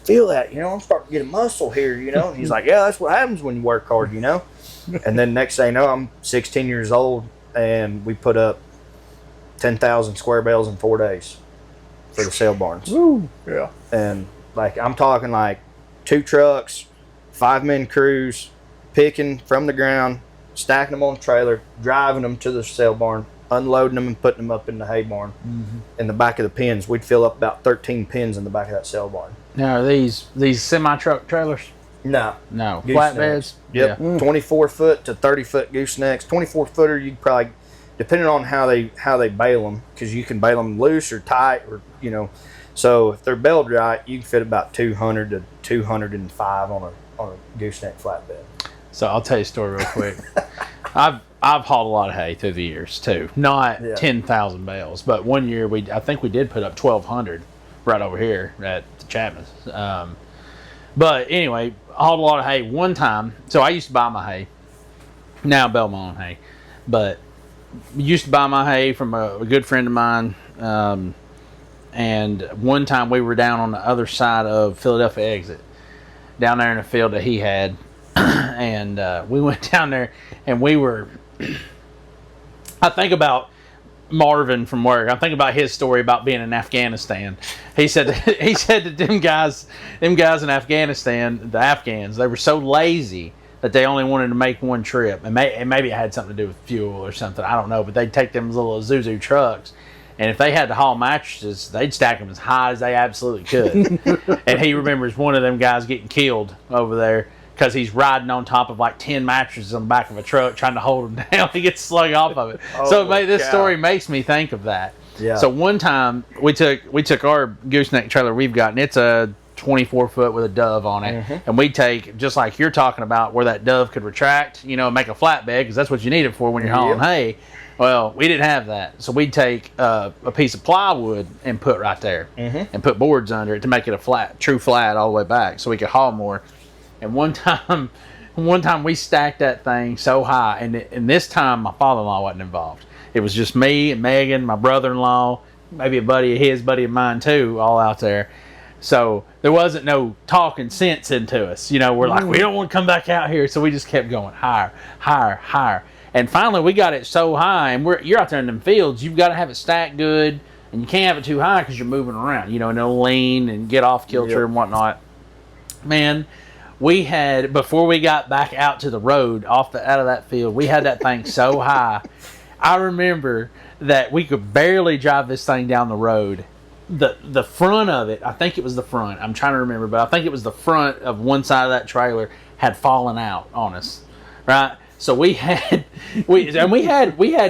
feel that, you know, I'm starting to get a muscle here, you know? And he's like, yeah, that's what happens when you work hard, you know? And then next thing you know, I'm 16 years old, and we put up 10,000 square bales in 4 days for the sale barns. Woo. Yeah. And like, I'm talking like 2 trucks, 5-man crews, picking from the ground, stacking them on the trailer, driving them to the sale barn, unloading them and putting them up in the hay barn. In the back of the pens. We'd fill up about 13 pens in the back of that sale barn. Now, are these semi-truck trailers? No. Flatbeds? Yep. 24 foot to 30 foot goosenecks. 24 footer, you probably, depending on how they bale them, because you can bale them loose or tight, or, you know. So if they're baled right, you can fit about 200 to 205 on a gooseneck flatbed. So I'll tell you a story real quick. I've hauled a lot of hay through the years too. Not 10,000 bales, but one year I think we did put up 1,200 right over here at the Chapman's. But anyway, I hauled a lot of hay one time. So I used to buy my hay. Now I bale my own hay, but used to buy my hay from a good friend of mine. And one time we were down on the other side of Philadelphia exit, down there in a field that he had. And we went down there, and we were, I think about Marvin from work. I think about his story about being in Afghanistan. He said that them guys in Afghanistan, the Afghans, they were so lazy that they only wanted to make one trip. And maybe it had something to do with fuel or something. I don't know. But they'd take them little Isuzu trucks, and if they had to haul mattresses, they'd stack them as high as they absolutely could. And he remembers one of them guys getting killed over there because he's riding on top of like 10 mattresses on the back of a truck trying to hold them down. He gets slung off of it. This story makes me think of that. Yeah. So one time we took our gooseneck trailer we've got, and it's a 24 foot with a dove on it. And we take, just like you're talking about, where that dove could retract, you know, make a flatbed, because that's what you need it for when you're hauling hay. Well, we didn't have that. So we'd take a piece of plywood and put right there and put boards under it to make it a true flat all the way back so we could haul more. And one time we stacked that thing so high, and this time my father-in-law wasn't involved. It was just me and Megan, my brother-in-law, maybe a buddy of his, buddy of mine too, all out there. So there wasn't no talking sense into us. You know, we're like, we don't want to come back out here. So we just kept going higher, higher, higher. And finally we got it so high, and you're out there in them fields, you've got to have it stacked good, and you can't have it too high because you're moving around, you know, and it'll lean and get off kilter and whatnot. Man, we had, before we got back out to the road, out of that field, we had that thing so high. I remember that we could barely drive this thing down the road. The front of it, I think it was the front, I'm trying to remember, but I think it was the front of one side of that trailer had fallen out on us, right? So we had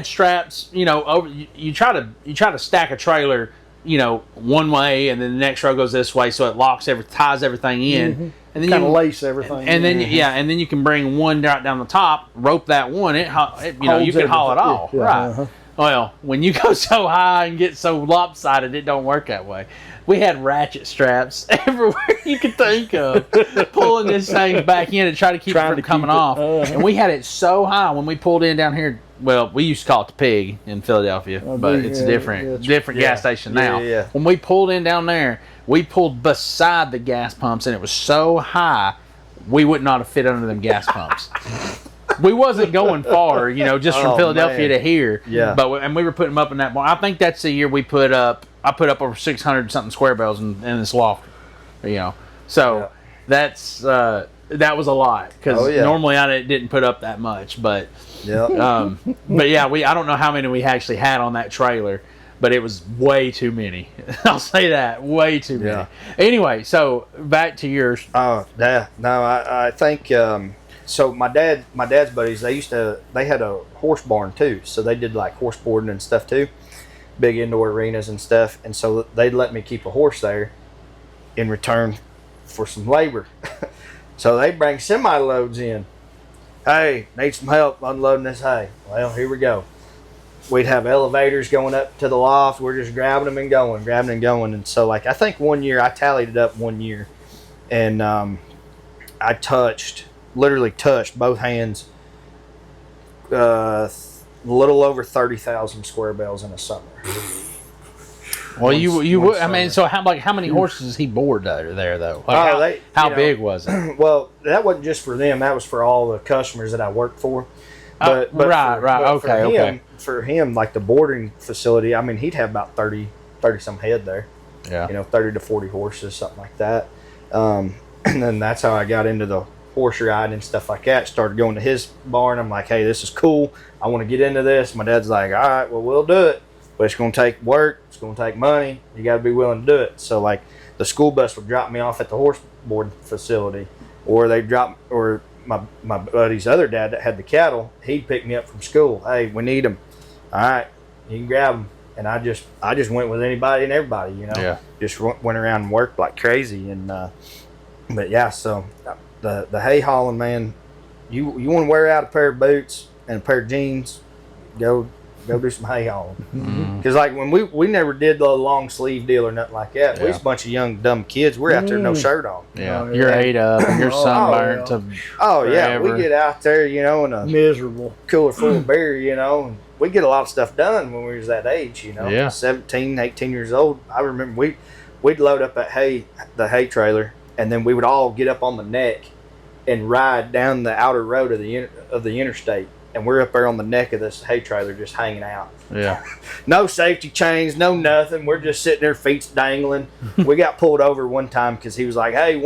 straps, you know, over. You try to stack a trailer, you know, one way, and then the next row goes this way, so it ties everything in, and then kind of lace everything. And then and then you can bring one right down the top, rope that one. You can haul it all, right? Well, when you go so high and get so lopsided, it don't work that way. We had ratchet straps everywhere you could think of, pulling this thing back in to try to keep it from coming off. And we had it so high when we pulled in down here. Well, we used to call it the Pig in Philadelphia, but it's a different gas station now. Yeah. When we pulled in down there, we pulled beside the gas pumps, and it was so high, we would not have fit under them gas pumps. We wasn't going far, just from Philadelphia to here. Yeah. And we were putting them up in that barn. I think that's the year I put up over 600 something square bales in this loft. So that's that was a lot because normally I didn't put up that much, but yeah. But yeah, I don't know how many we actually had on that trailer, but it was way too many. I'll say that, way too many. Anyway, so back to yours. Oh yeah, no, I think. So my dad's buddies, they had a horse barn too, so they did like horse boarding and stuff too, big indoor arenas and stuff, and so they'd let me keep a horse there in return for some labor. So they bring semi loads in. Hey, need some help unloading this hay. Well, here we go. We'd have elevators going up to the loft. We're just grabbing them and going. And so like I think one year I tallied it up one year, and I literally touched both hands a little over 30,000 square bales in a summer. Well, you would. I mean, so how many horses does he board there though? Like how big was it? Well, that wasn't just for them. That was for all the customers that I worked for. But Okay. For him, like the boarding facility, I mean, he'd have about 30 some head there. Yeah. 30 to 40 horses, something like that. And then that's how I got into the horse riding and stuff like that. Started going to his barn. I'm like, hey, this is cool. I want to get into this. My dad's like, all right, well, we'll do it. But it's going to take work. It's going to take money. You got to be willing to do it. So, like, the school bus would drop me off at the horse board facility, or my buddy's other dad that had the cattle, he'd pick me up from school. Hey, we need them. All right, you can grab them. And I just went with anybody and everybody, Yeah. Just went around and worked like crazy. And but yeah, so the hay hauling, man, you want to wear out a pair of boots and a pair of jeans, go do some hay hauling. Because like when we never did the long sleeve deal or nothing like that. We was a bunch of young dumb kids. We're out there no shirt on. Yeah, you're ate up and you're sunburnt. We get out there, in a miserable cooler full of beer, and we get a lot of stuff done when we was that age, 17, 18 years old. I remember we'd load up the hay trailer, and then we would all get up on the neck and ride down the outer road of the interstate. And we're up there on the neck of this hay trailer just hanging out. Yeah. No safety chains, no nothing. We're just sitting there, feet dangling. We got pulled over one time because he was like, hey,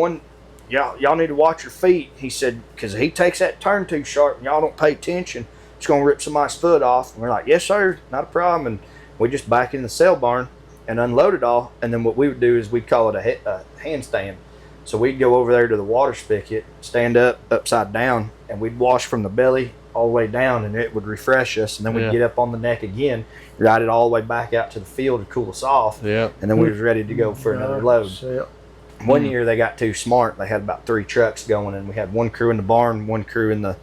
y'all need to watch your feet. He said, because he takes that turn too sharp and y'all don't pay attention, it's going to rip somebody's foot off. And we're like, yes, sir, not a problem. And we just back in the sale barn and unload it all. And then what we would do is we'd call it a handstand. So we'd go over there to the water spigot, stand up, upside down, and we'd wash from the belly all the way down, and it would refresh us. And then we'd get up on the neck again, ride it all the way back out to the field to cool us off. Yeah. And then we was ready to go for another load. One year they got too smart. They had about 3 trucks going, and we had one crew in the barn, one crew in the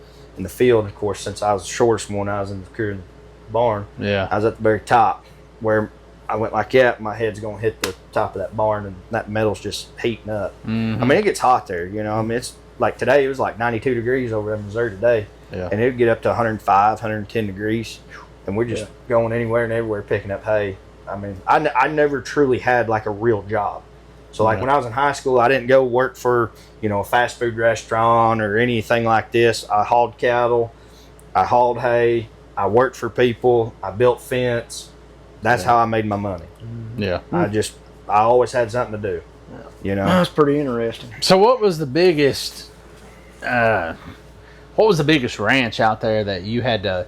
field. Of course, since I was the shortest one, I was in the crew in the barn. Yeah. I was at the very top where I went like that. My head's going to hit the top of that barn, and that metal's just heating up. I mean, it gets hot there, I mean, it's like today, it was like 92 degrees over in Missouri today. Yeah. And it would get up to 105, 110 degrees. And we're just going anywhere and everywhere picking up hay. I mean, I never truly had like a real job. So like when I was in high school, I didn't go work for, a fast food restaurant or anything like this. I hauled cattle. I hauled hay. I worked for people. I built fence. That's how I made my money. Yeah. I always had something to do. That's pretty interesting. So what was the biggest ranch out there that you had to,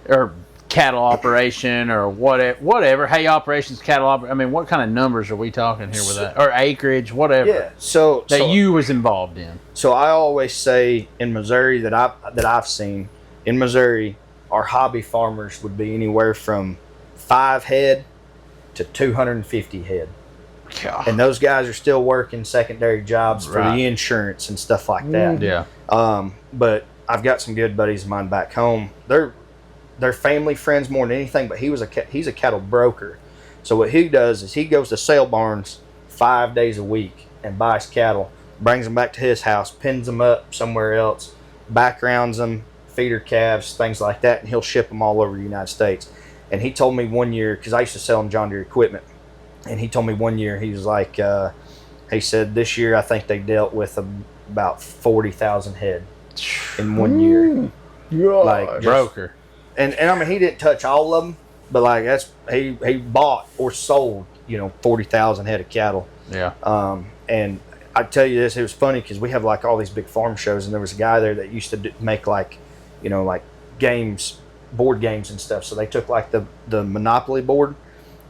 or cattle operation or whatever, hay operations, cattle operation? I mean, what kind of numbers are we talking here with that? Or acreage, whatever. Yeah. So you was involved in. So I always say in Missouri that I've seen in Missouri, our hobby farmers would be anywhere from 5 head to 250 head. God. And those guys are still working secondary jobs for the insurance and stuff like that. Yeah. But I've got some good buddies of mine back home. They're they're family friends more than anything. But he's a cattle broker. So what he does is he goes to sale barns 5 days a week and buys cattle, brings them back to his house, pins them up somewhere else, backgrounds them, feeder calves, things like that, and he'll ship them all over the United States. And he told me one year, because I used to sell him John Deere equipment, and he told me one year, he was like, he said this year I think they dealt with about 40,000 head in 1 year. Like broker. And I mean, he didn't touch all of them, but like he bought or sold 40,000 head of cattle. Yeah. And I tell you this, it was funny because we have like all these big farm shows, and there was a guy there that used to make like games, board games and stuff. So they took like the Monopoly board,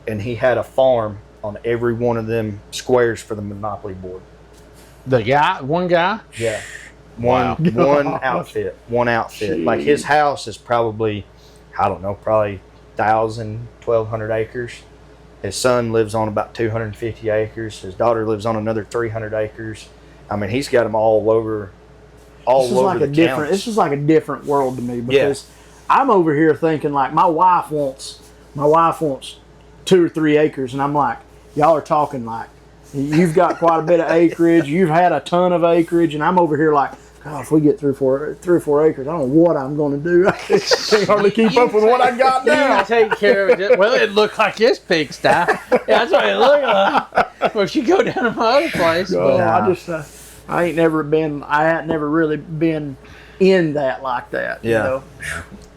and he had a farm on every one of them squares for the Monopoly board. One guy? Yeah. One outfit. Jeez. Like his house is probably, I don't know, probably 1,000, 1,200 acres. His son lives on about 250 acres. His daughter lives on another 300 acres. I mean, he's got them all over the counties. This is like a different world to me, because I'm over here thinking like my wife wants 2 or 3 acres, and I'm like, y'all are talking like you've got quite a bit of acreage, you've had a ton of acreage, and I'm over here like, God, if we get 3 or 4 acres, I don't know what I'm going to do. I can't hardly keep up with what I got now. You take care of it. Well, it looked like his pigsty. Yeah, that's what it looked like. Well, if you go down to my other place. I hadn't never really been in that like that. Yeah.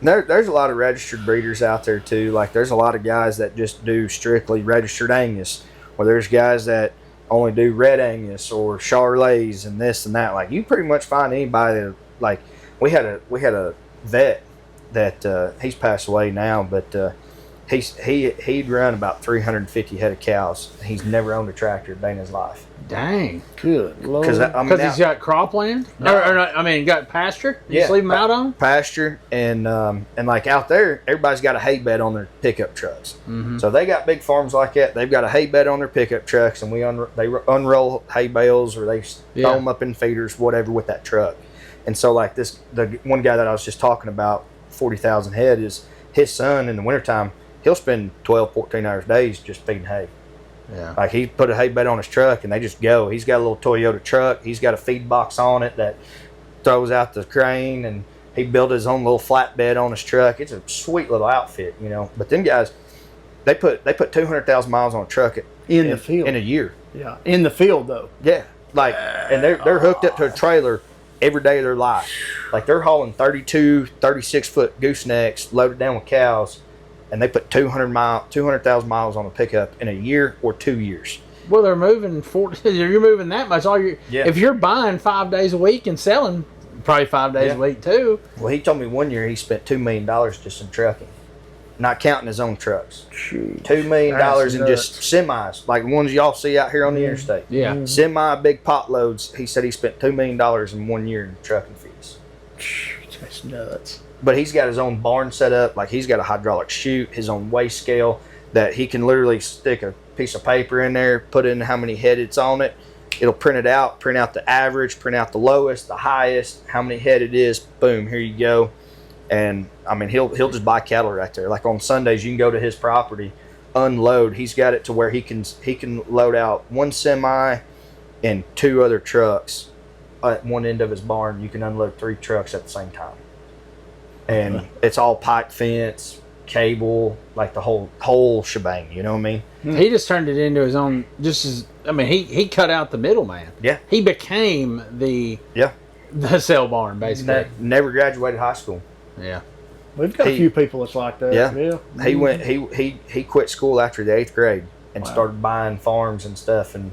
There's a lot of registered breeders out there too. Like there's a lot of guys that just do strictly registered Angus, or there's guys that only do red Angus or Charolais and this and that. Like you pretty much find anybody that, like we had a vet that he's passed away now, but he'd run about 350 head of cows. He's never owned a tractor a day in his life. Dang. Good Lord. Because he's got cropland? No. Got pasture? You just leave him out on? Pasture, and like out there, everybody's got a hay bed on their pickup trucks. Mm-hmm. So they got big farms like that. They've got a hay bed on their pickup trucks, and they unroll hay bales, or they throw them up in feeders, whatever, with that truck. And so like the one guy that I was just talking about, 40,000 head, is his son in the wintertime, he'll spend 12, 14 hours days just feeding hay. Yeah. Like he put a hay bed on his truck and they just go. He's got a little Toyota truck. He's got a feed box on it that throws out the crane, and he built his own little flatbed on his truck. It's a sweet little outfit, But them guys, they put 200,000 miles on a truck in the field in a year. Yeah, in the field though. Yeah, like, and they're hooked up to a trailer every day of their life. Like they're hauling 32, 36-foot goosenecks loaded down with cows. And they put 200,000 miles on a pickup in a year or 2 years. Well, they're moving 40. You're moving that much. If you're buying 5 days a week and selling probably 5 days a week too. Well, he told me one year he spent $2 million just in trucking, not counting his own trucks. Shoot. $2 million in just semis, like the ones y'all see out here on the interstate. Yeah. Semi big pot loads. He said he spent $2 million in 1 year in trucking fees. That's nuts. But he's got his own barn set up. Like he's got a hydraulic chute, his own weigh scale that he can literally stick a piece of paper in there, put in how many head it's on it. It'll print out the average, print out the lowest, the highest, how many head it is. Boom, here you go. And I mean, he'll just buy cattle right there. Like on Sundays, you can go to his property, unload. He's got it to where he can load out one semi and 2 other trucks at one end of his barn. You can unload 3 trucks at the same time. And it's all pipe fence, cable, like the whole shebang. You know what I mean? He just turned it into his own. He cut out the middleman. Yeah. He became the sale barn basically. Never graduated high school. Yeah. We've got a few people that's like that. Yeah. He went. He quit school after the 8th grade and started buying farms and stuff. And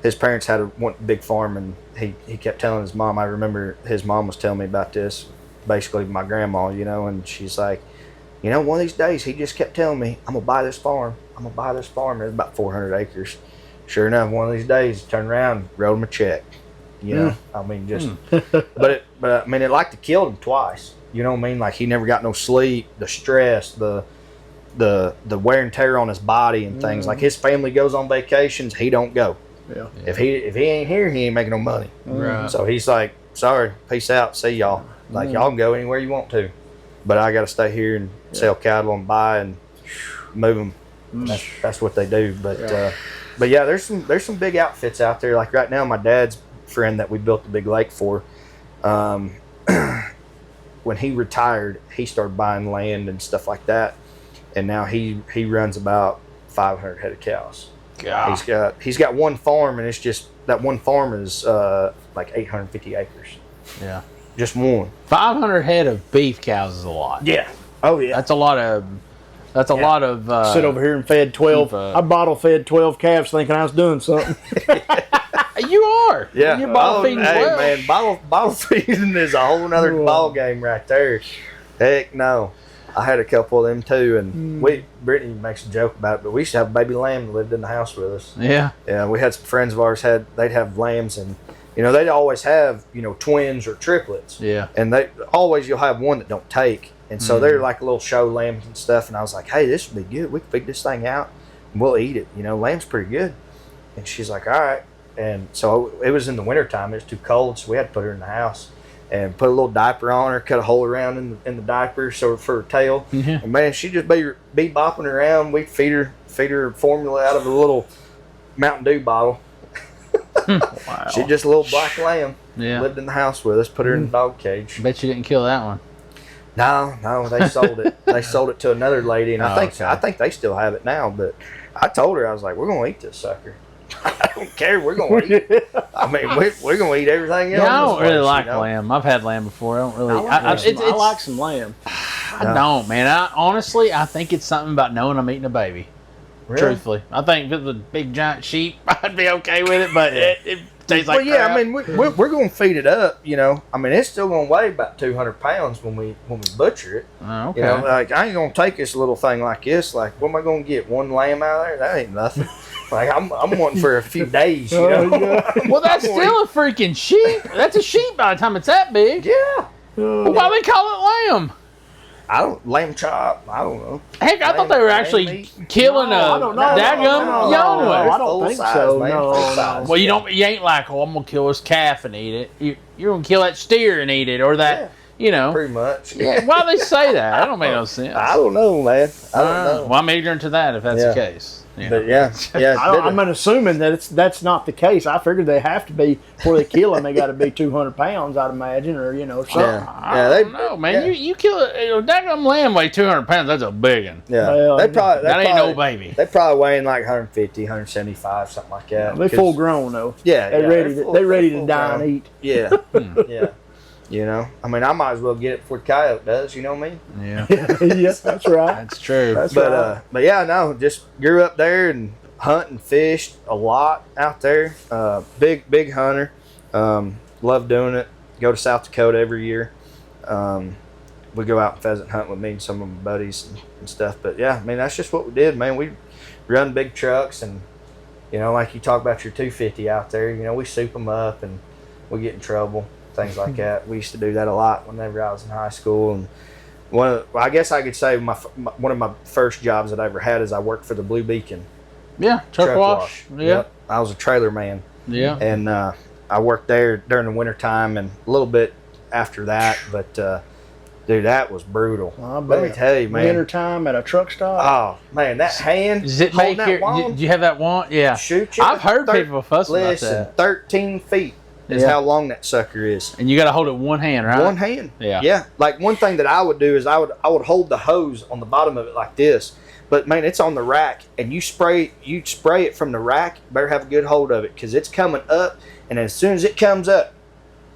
his parents had one big farm, and he kept telling his mom. I remember his mom was telling me about this. Basically my grandma, and she's like, one of these days he just kept telling me, I'm gonna buy this farm. It's about 400 acres. Sure enough, one of these days he turned around, wrote him a check. I mean, just but I mean, it like to killed him twice. You know what I mean? Like he never got no sleep, the stress, the wear and tear on his body and things. Like his family goes on vacations, he don't go. Yeah. If he ain't here, he ain't making no money. Right. So he's like, sorry, peace out, see y'all. Like y'all can go anywhere you want to. but I got to stay here and sell cattle and buy and move them. That's what they do. But yeah, there's some big outfits out there. Like right now, my dad's friend that we built the big lake for, when he retired, he started buying land and stuff like that, and now he runs about 500 head of cows. God. He's got one farm, and it's just that one farm is like 850 acres. Yeah, just one. 500 head of beef cows is a lot. Yeah. Oh yeah. That's a lot of. That's a lot of. Sit over here and fed 12. I bottle fed 12 calves, thinking I was doing something. You are. Yeah. You're bottle feeding 12. Man, bottle feeding is a whole nother ball game right there. Heck no. I had a couple of them too, and Brittany makes a joke about it, but we used to have a baby lamb that lived in the house with us. Yeah. Yeah, we had some friends of ours they'd have lambs, and they'd always have twins or triplets. Yeah. And you'll have one that don't take, and so they're like little show lambs and stuff. And I was like, hey, this would be good. We can figure this thing out, and we'll eat it. Lamb's pretty good. And she's like, all right. And so it was in the wintertime. It was too cold, so we had to put her in the house. And put a little diaper on her, cut a hole around in the diaper for her tail. Mm-hmm. And man, she'd just be bopping around. We'd feed her formula out of a little Mountain Dew bottle. Wow. She's just a little black lamb. Yeah. Lived in the house with us. Put her in the dog cage. Bet you didn't kill that one. No, they sold it. They sold it to another lady, and I think they still have it now. But I told her, I was like, we're gonna eat this sucker. I don't care. We're going to eat it. I mean, we're going to eat everything else. Yeah, I don't really like lamb. I've had lamb before. I don't really. I like some lamb. I don't, man. Honestly, I think it's something about knowing I'm eating a baby. Really? Truthfully. I think if it was a big, giant sheep, I'd be okay with it, but it tastes like crap. I mean, we're going to feed it up, I mean, it's still going to weigh about 200 pounds when we butcher it. Oh, okay. Like, I ain't going to take this little thing like this. Like, what am I going to get? One lamb out of there? That ain't nothing. Like, I'm wanting for a few days, Well, that's still a freaking sheep. That's a sheep by the time it's that big. Yeah. Well, why they call it lamb? Lamb chop. I don't know. Heck, I thought they were actually killing a daggum young one. I don't think so. No. Well, you ain't like, I'm gonna kill this calf and eat it. You're gonna kill that steer and eat it, or that. Pretty much. Yeah. Why they say that? That don't make no sense. I don't know, man. I don't know. Well, I'm ignorant to that if that's the case. But yeah. I'm assuming that that's not the case. I figured they have to be before they kill them. They got to be 200 pounds, I'd imagine, or something. I don't know, man. You kill a daggum lamb weigh 200 pounds. That's a big one. Yeah, well, that ain't no baby. They probably weighing like 150, 175, something like that. They're full grown though. Yeah, they're ready to die and eat. Yeah, yeah. I mean, I might as well get it before the coyote does. You know what I mean? Yeah. Yes, that's right. That's true. But yeah, no, just grew up there and hunt and fished a lot out there. Big hunter. Love doing it. Go to South Dakota every year. We go out and pheasant hunt with me and some of my buddies and stuff. But yeah, I mean, that's just what we did, man. We run big trucks and, like you talk about your 250 out there, we soup them up and we get in trouble. Things like that. We used to do that a lot whenever I was in high school. And I guess I could say one of my first jobs that I ever had is I worked for the Blue Beacon. Yeah, truck wash. Yeah. Yep. I was a trailer man. Yeah. And I worked there during the wintertime and a little bit after that. But, dude, that was brutal. Let me tell you, man. Wintertime at a truck stop. Oh, man, that hand. Does it make do you have that wand? Yeah. Shoot you. I've heard people fuss about that. 13 feet. Is how long that sucker is. And you got to hold it one hand, right? One hand. Yeah. Yeah. Like one thing that I would do is I would hold the hose on the bottom of it like this. But man, it's on the rack, and you spray it from the rack. You better have a good hold of it because it's coming up, and as soon as it comes up,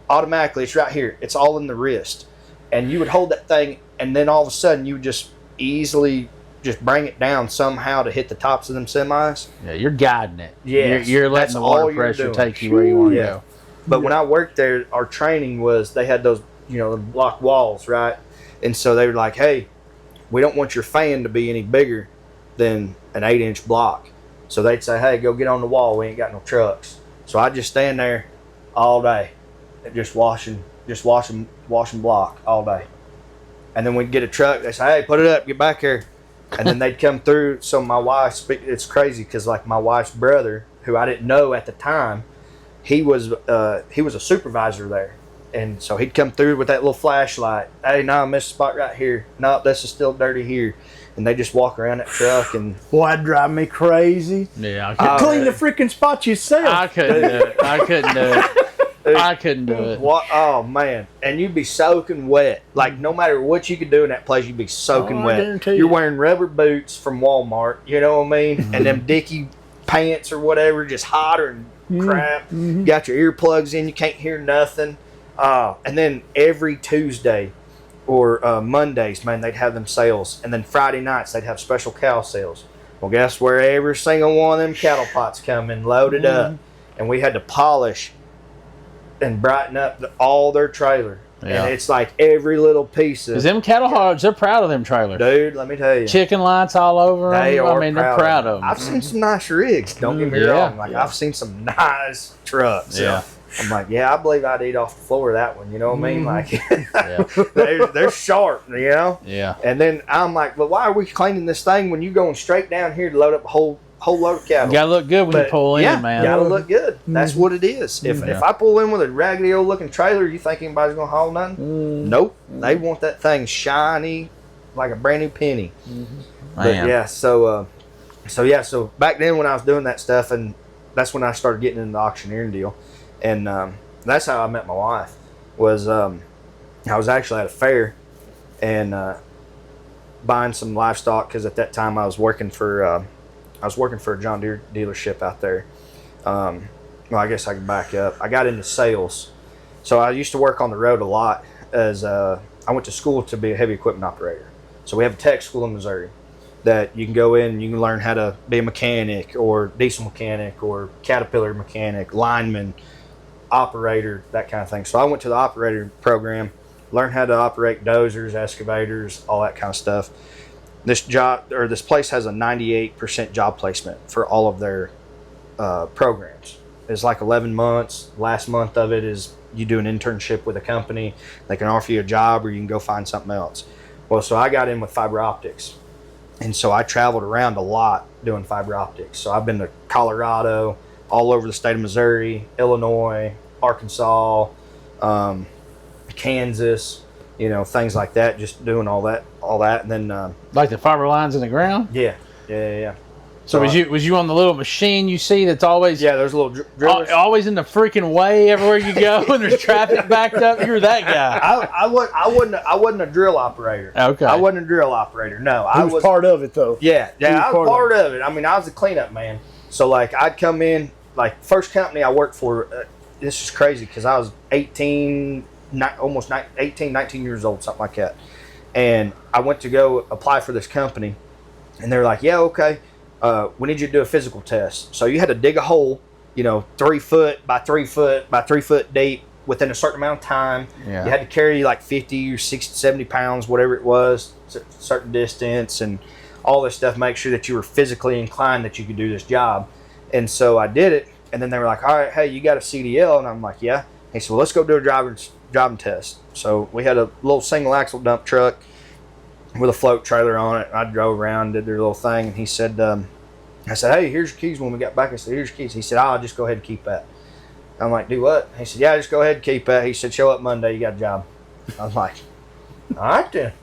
automatically it's right here. It's all in the wrist, and you would hold that thing, and then all of a sudden you would just easily just bring it down somehow to hit the tops of them semis. Yeah, you're guiding it. Yeah, you're letting the water pressure take you where you want to go. But when I worked there, our training was they had those, the block walls, right? And so they were like, hey, we don't want your fan to be any bigger than an 8-inch block. So they'd say, hey, go get on the wall. We ain't got no trucks. So I'd just stand there all day, just washing block all day. And then we'd get a truck. They'd say, hey, put it up, get back here. And then they'd come through. So my wife, it's crazy because like my wife's brother, who I didn't know at the time, he was a supervisor there, And so he'd come through with that little flashlight. Hey, no, I missed a spot right here. No, this is still dirty here. And they just walk around that truck and... Boy, that'd drive me crazy. Yeah, clean the freaking spot yourself. I couldn't do it. I couldn't do it. What? Oh, man. And you'd be soaking wet. Like, no matter what you could do in that place, you'd be soaking wet. Guarantee You're wearing rubber boots from Walmart, you know what I mean? And them Dickie pants or whatever, just hotter and crap. You got your earplugs in, you can't hear nothing. And then every Tuesday or Mondays, man, they'd have them sales. And then Friday nights, they'd have special cow sales. Well, guess where every single one of them cattle pots come in, loaded up. And we had to polish and brighten up all their trailer. Yeah. And it's like every little piece of... Because them cattle hogs, they're proud of them trailers. Dude, let me tell you. Chicken lights all over them. They're proud of them. I've seen some nice rigs, don't get me wrong. Like, I've seen some nice trucks. Yeah. I'm like, I believe I'd eat off the floor of that one. You know what I mean? Like, they're sharp, you know? Yeah. And then I'm like, well, why are we cleaning this thing when you're going straight down here to load up a whole load of cattle? You got to look good when you pull in, man. Got to look good. That's what it is. If I pull in with a raggedy old looking trailer, you think anybody's going to haul nothing? Nope. They want that thing shiny like a brand new penny. But yeah, so back then when I was doing that stuff, and that's when I started getting into the auctioneering deal. And that's how I met my wife. Was I was actually at a fair and buying some livestock, because at that time I was working for a John Deere dealership out there. Well, I guess I can back up. I got into sales, so I used to work on the road a lot. As I went to school to be a heavy equipment operator. So we have a tech school in Missouri that you can go in and you can learn how to be a mechanic or diesel mechanic or Caterpillar mechanic, lineman, operator, that kind of thing. So I went to the operator program, learned how to operate dozers, excavators, all that kind of stuff. This place has a 98% job placement for all of their programs. It's like 11 months. Last month of it is you do an internship with a company. They can offer you a job or you can go find something else. Well, so I got in with fiber optics. And so I traveled around a lot doing fiber optics. So I've been to Colorado, all over the state of Missouri, Illinois, Arkansas, Kansas, things like that, just doing all that. And then like the fiber lines in the ground? Yeah. So was you on the little machine you see that's always there's a little drillers always in the freaking way everywhere you go and there's traffic backed up? You're that guy. I wasn't a drill operator. Okay. I wasn't a drill operator. No, I was part of it though. Yeah, I was part of it. I mean, I was a cleanup man. So like I'd come in, like first company I worked for, this is crazy because I was 18, 19 years old, something like that. And I went to go apply for this company and they're like, yeah, okay. We need you to do a physical test. So you had to dig a hole, 3 foot by 3 foot by 3 foot deep within a certain amount of time. Yeah. You had to carry like 50 or 60, 70 pounds, whatever it was, a certain distance and all this stuff, make sure that you were physically inclined that you could do this job. And so I did it. And then they were like, all right, hey, you got a CDL? And I'm like, yeah. He said, well, let's go do a driving test. So we had a little single axle dump truck with a float trailer on it. I drove around, did their little thing, and he said, I said, hey, here's your keys when we got back. I said, here's your keys. He said, I'll just go ahead and keep that. I'm like, do what? He said, yeah, just go ahead and keep that. He said, show up Monday, you got a job. I was like, all right then.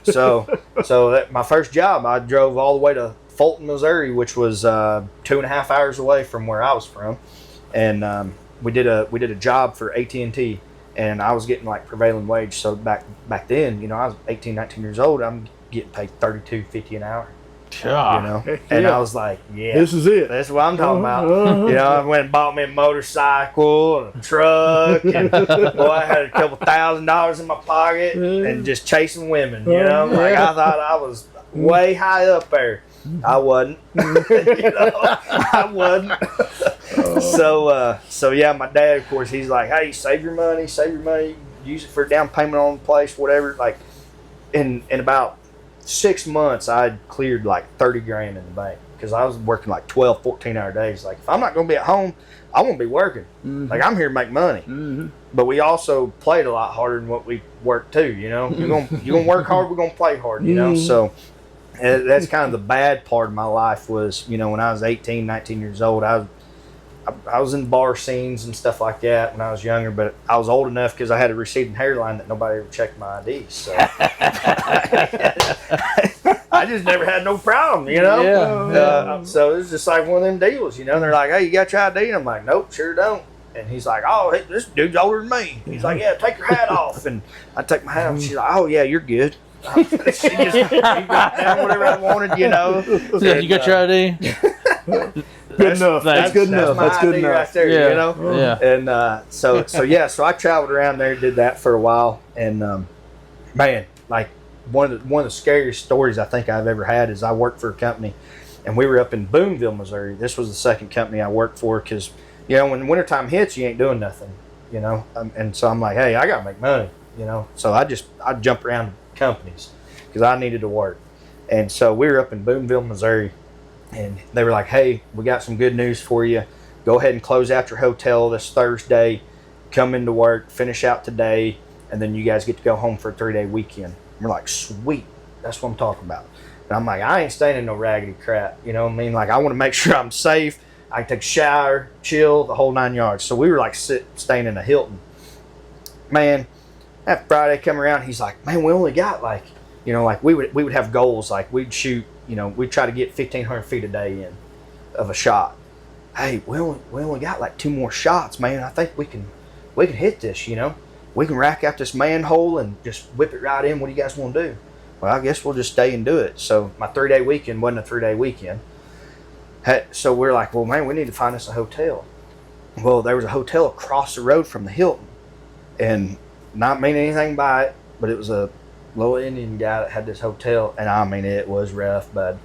So that my first job, I drove all the way to Fulton, Missouri, which was 2.5 hours away from where I was from, and we did a job for AT&T. And I was getting like prevailing wage. So back then, I was 18, 19 years old. I'm getting paid $32.50 an hour. God. And I was like, yeah, this is it. That's what I'm talking about. I went and bought me a motorcycle and a truck, and boy, I had a couple $1,000s in my pocket and just chasing women. Like I thought I was way high up there. I wasn't. I wasn't. So yeah, my dad, of course, he's like, hey, save your money, use it for a down payment on the place, whatever. Like, in about 6 months, I'd cleared like 30 grand in the bank because I was working like 12, 14-hour days. Like, if I'm not going to be at home, I won't be working. Mm-hmm. Like, I'm here to make money. Mm-hmm. But we also played a lot harder than what we worked too. You're gonna work hard, we're gonna play hard. So. That's kind of the bad part of my life was, when I was 18, 19 years old, I was in bar scenes and stuff like that when I was younger, but I was old enough because I had a receding hairline that nobody ever checked my ID. So I just never had no problem, you know? Yeah. So it was just like one of them deals, you know? And they're like, hey, you got your ID? And I'm like, nope, sure don't. And he's like, oh, hey, this dude's older than me. He's like, yeah, take your hat off. And I take my hat off. She's like, oh, yeah, you're good. She got down whatever I wanted, you know. You got your ID? Good enough. That's good enough. That's good ID enough. right there, Yeah. you know. Yeah. And so I traveled around there, did that for a while, and man, like one of the scariest stories I think I've ever had is I worked for a company, and we were up in Boonville, Missouri. This was the second company I worked for because, you know, when wintertime hits, you ain't doing nothing, you know. And so I'm like, hey, I gotta make money, you know. So I jumped around companies because I needed to work, and so we were up in Boonville, Missouri. And they were like, hey, we got some good news for you. Go ahead and close out your hotel this Thursday. Come into work, finish out today, and then you guys get to go home for a 3-day weekend. And we're like, sweet. That's what I'm talking about. And I'm like, I ain't staying in no raggedy crap. You know what I mean? Like, I want to make sure I'm safe. I can take a shower, chill, the whole 9 yards. So we were like staying in a Hilton. Man, that Friday come around, he's like, man, we only got like, you know, like we would have goals. Like we'd shoot, you know, we try to get 1,500 feet a day in of a shot. Hey, we only got like 2 more shots, man. I think we can hit this, you know. We can rack out this manhole and just whip it right in. What do you guys want to do? Well, I guess we'll just stay and do it. So my 3-day weekend wasn't a 3-day weekend. So we're like, well, man, we need to find us a hotel. Well, there was a hotel across the road from the Hilton, and not mean anything by it, but it was a little Indian guy that had this hotel, and I mean, it was rough, bud.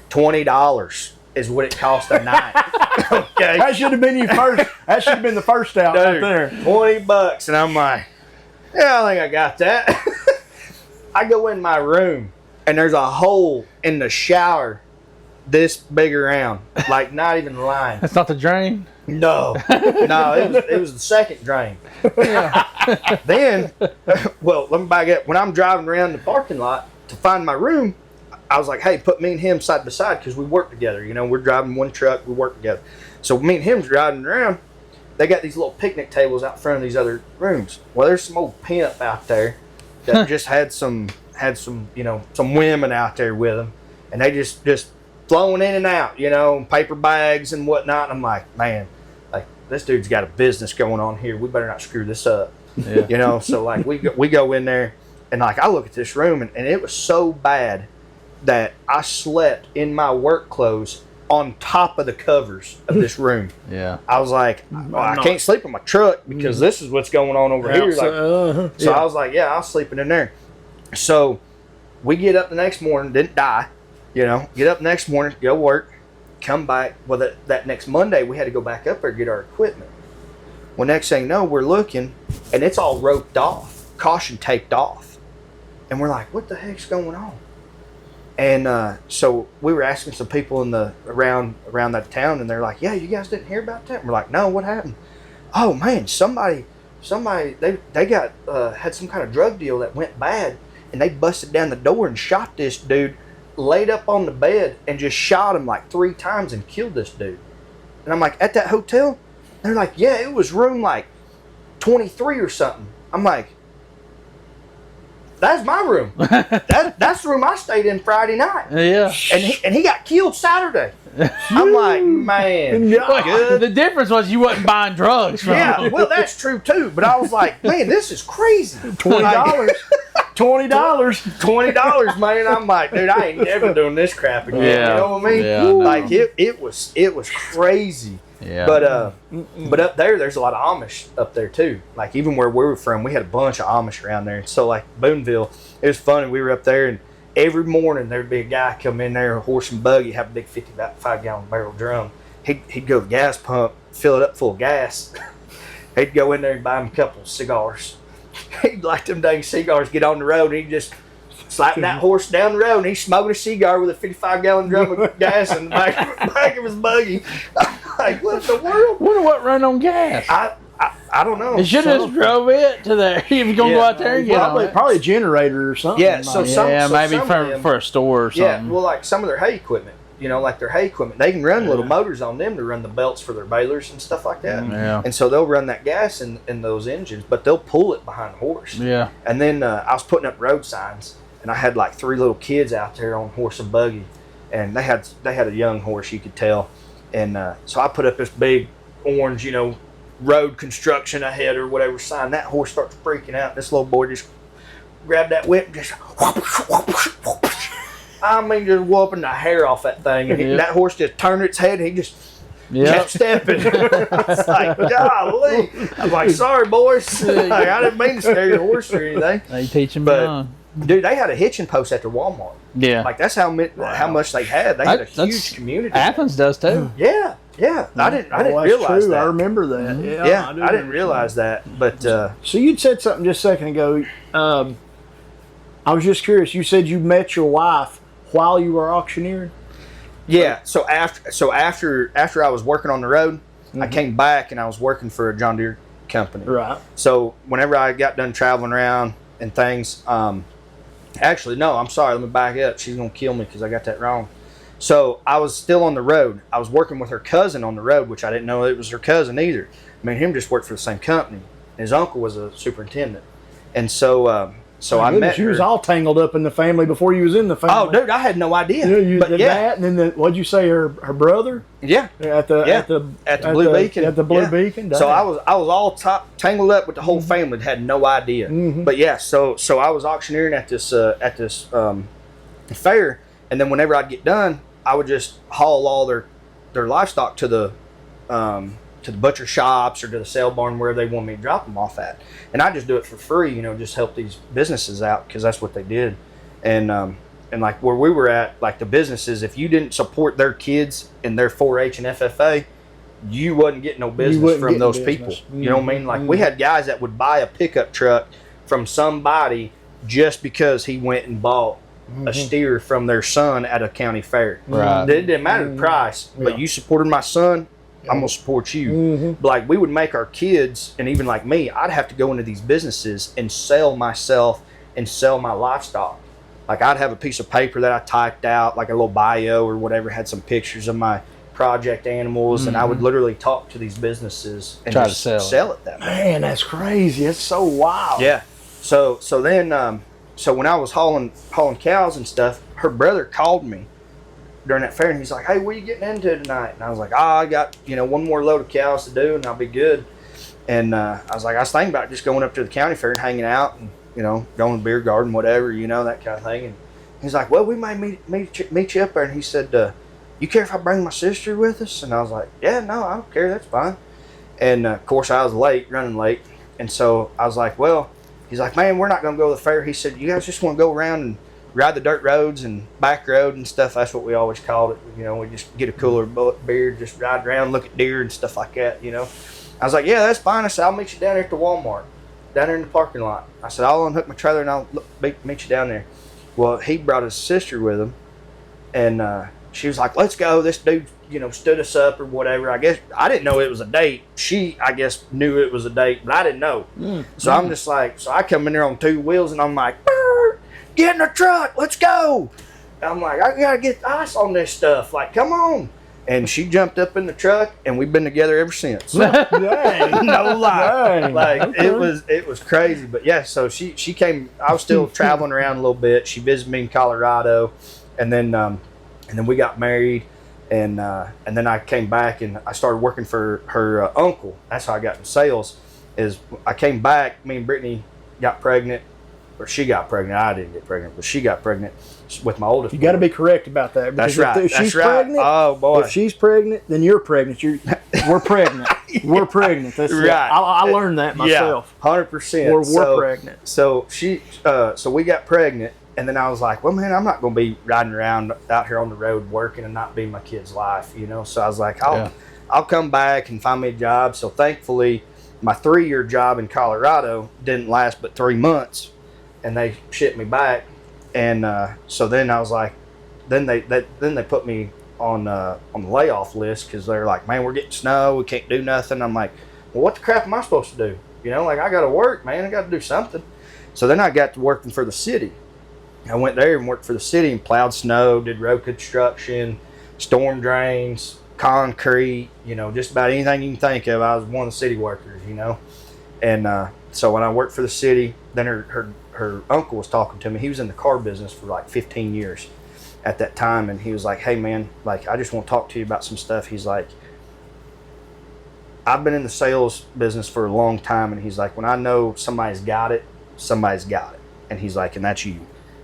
$20 is what it cost a night. Okay, That should have been your first. That should have been the first out right there. $20, and I'm like, yeah, I think I got that. I go in my room, and there's a hole in the shower this big around, like not even lying. That's not the drain? No, it was the second drain. Yeah. Then, well, let me back up. When I'm driving around the parking lot to find my room, I was like, hey, put me and him side by side because we work together. You know, we're driving one truck, we work together. So me and him's driving around. They got these little picnic tables out front of these other rooms. Well, there's some old pimp out there that just had some, you know, some women out there with them, and they just flowing in and out, you know, paper bags and whatnot. And I'm like, man, like this dude's got a business going on here. We better not screw this up, Yeah. you know. So like we go in there, and like I look at this room, and it was so bad that I slept in my work clothes on top of the covers of this room. Yeah. I was like, well, I can't sleep in my truck because this is what's going on over here. Like, so I was like, yeah, I'll sleep in there. So we get up the next morning, didn't die, you know, get up next morning, go work, come back. Well, that next Monday, we had to go back up there and get our equipment. Well, next thing you know, we're looking, and it's all roped off, caution taped off. And we're like, what the heck's going on? And so we were asking some people in the around that town, and they're like, yeah, you guys didn't hear about that? And we're like, no, what happened? Oh, man, somebody, they got had some kind of drug deal that went bad, and they busted down the door and shot this dude, laid up on the bed, and just shot him like 3 times and killed this dude. And I'm like, at that hotel? They're like, yeah, it was room like 23 or something. I'm like, that's my room. That's the room I stayed in Friday night. Yeah. And he got killed Saturday. I'm like, man, good. The difference was you wasn't buying drugs from Yeah, them. well, that's true too. But I was like, man, this is crazy. $20. $20, man. I'm like, dude, I ain't never doing this crap again. Yeah. You know what I mean? Yeah, I know. Like it was crazy. Yeah. But up there's a lot of Amish up there too. Like even where we were from, we had a bunch of Amish around there. So like Boonville, it was funny. We were up there, and every morning there'd be a guy come in there, a horse and buggy, have a big 55-gallon barrel drum. He'd go to the gas pump, fill it up full of gas. He'd go in there and buy him a couple of cigars. He'd light them dang cigars, get on the road, and he'd just slap that horse down the road, and he's smoking a cigar with a 55-gallon drum of gas in the back of his buggy. I'm like, what in the world? Wonder what run on gas. I don't know. You should have just drove it to there. If you're going to go out there and get on it. Probably a generator or something. Yeah, so Yeah, maybe some of them- for a store or something. Yeah, well, like some of their hay equipment like their hay equipment. They can run little motors on them to run the belts for their balers and stuff like that. Yeah. And so they'll run that gas in those engines, but they'll pull it behind the horse. Yeah. And then I was putting up road signs, and I had like 3 little kids out there on horse and buggy, and they had a young horse, you could tell. And so I put up this big orange, road construction ahead or whatever sign. That horse starts freaking out. This little boy just grabbed that whip and just just whooping the hair off that thing. And that horse just turned its head and he just kept stepping. It's like, golly. I'm like, sorry, boys. Like, I didn't mean to scare your horse or anything. They teach them but, dude, they had a hitching post at the Walmart. Yeah. Like, that's how much they had. They had a huge community. Athens does too. Yeah. I didn't realize that. I remember that. Mm-hmm. Yeah, I didn't realize that. But so you'd said something just a second ago. I was just curious. You said you met your wife while you were auctioneering. Yeah. So after I was working on the road, I came back and I was working for a John Deere company. Right. So whenever I got done traveling around and things, actually no, I'm sorry. Let me back up. She's gonna kill me because I got that wrong. So I was still on the road. I was working with her cousin on the road, which I didn't know it was her cousin either. I mean, him just worked for the same company. His uncle was a superintendent, and so I met her. She was all tangled up in the family before you was in the family. Oh, dude, I had no idea. That, and then what'd you say? Her brother? Yeah. At the Blue Beacon. At the Blue Beacon. So I was all tangled up with the whole family. Had no idea. But yeah, so I was auctioneering at this fair, and then whenever I'd get done, I would just haul all their livestock to the butcher shops or to the sale barn where they want me to drop them off at, and I just do it for free, just help these businesses out because that's what they did, and like where we were at, like the businesses, if you didn't support their kids in their 4-H and FFA, you wasn't getting no business from those people. You know what I mean? Like we had guys that would buy a pickup truck from somebody just because he went and bought a steer from their son at a county fair. Right. It didn't matter the price, but you supported my son, I'm gonna support you. Like we would make our kids, and even like me, I'd have to go into these businesses and sell myself and sell my livestock. Like I'd have a piece of paper that I typed out, like a little bio or whatever, had some pictures of my project animals, and I would literally talk to these businesses and try just to sell it that way. Man, that's crazy. That's so wild. Yeah. So then so when I was hauling cows and stuff, her brother called me during that fair, and he's like, "Hey, what are you getting into tonight?" And I was like, I got one more load of cows to do, and I'll be good. And I was thinking about just going up to the county fair and hanging out, and going to the beer garden, whatever, that kind of thing. And he's like, "Well, we might meet you up there." And he said, "You care if I bring my sister with us?" And I was like, "Yeah, no, I don't care. That's fine." And of course, I was running late, and so I was like, "Well." He's like, "Man, we're not going to go to the fair." He said, "You guys just want to go around and ride the dirt roads and back road and stuff." That's what we always called it. We just get a cooler beer, just ride around, look at deer and stuff like that, I was like, "Yeah, that's fine." I said, "I'll meet you down there at the Walmart, down there in the parking lot." I said, "I'll unhook my trailer and I'll meet you down there." Well, he brought his sister with him, and she was like, "Let's go." This dude, stood us up or whatever. I guess I didn't know it was a date. She, I guess, knew it was a date, but I didn't know. So I'm just like, so I come in there on 2 wheels, and I'm like, "Get in the truck, let's go." And I'm like, "I gotta get ice on this stuff. Like, come on." And she jumped up in the truck, and we've been together ever since. Dang. No lie. Dang. Like Okay. it was crazy. But yeah, so she came. I was still traveling around a little bit. She visited me in Colorado, and then we got married, and then I came back and I started working for her uncle. That's how I got in sales. Is I came back. Me and Brittany got pregnant, or she got pregnant. I didn't get pregnant, but she got pregnant with my oldest. You got to be correct about that. That's because right. If she's That's right. pregnant, Oh boy. if she's pregnant, then you're pregnant. We're pregnant. We're pregnant. That's Right. I learned that myself. 100%. We're pregnant. So so we got pregnant, and then I was like, "Well, man, I'm not going to be riding around out here on the road working and not be my kid's life, So I was like, I'll come back and find me a job. So thankfully, my 3-year job in Colorado didn't last but 3 months, and they shipped me back. And so then I was like, then they put me on the layoff list because they're like, "Man, we're getting snow. We can't do nothing." I'm like, "Well, what the crap am I supposed to do? I got to work, man. I got to do something." So then I got to working for the city. I went there and worked for the city and plowed snow, did road construction, storm drains, concrete, just about anything you can think of. I was one of the city workers, And so when I worked for the city, then her uncle was talking to me. He was in the car business for like 15 years at that time. And he was like, hey, man, like, I just want to talk to you about some stuff. He's like, I've been in the sales business for a long time. And he's like, when I know somebody's got it, somebody's got it. And he's like, and that's you.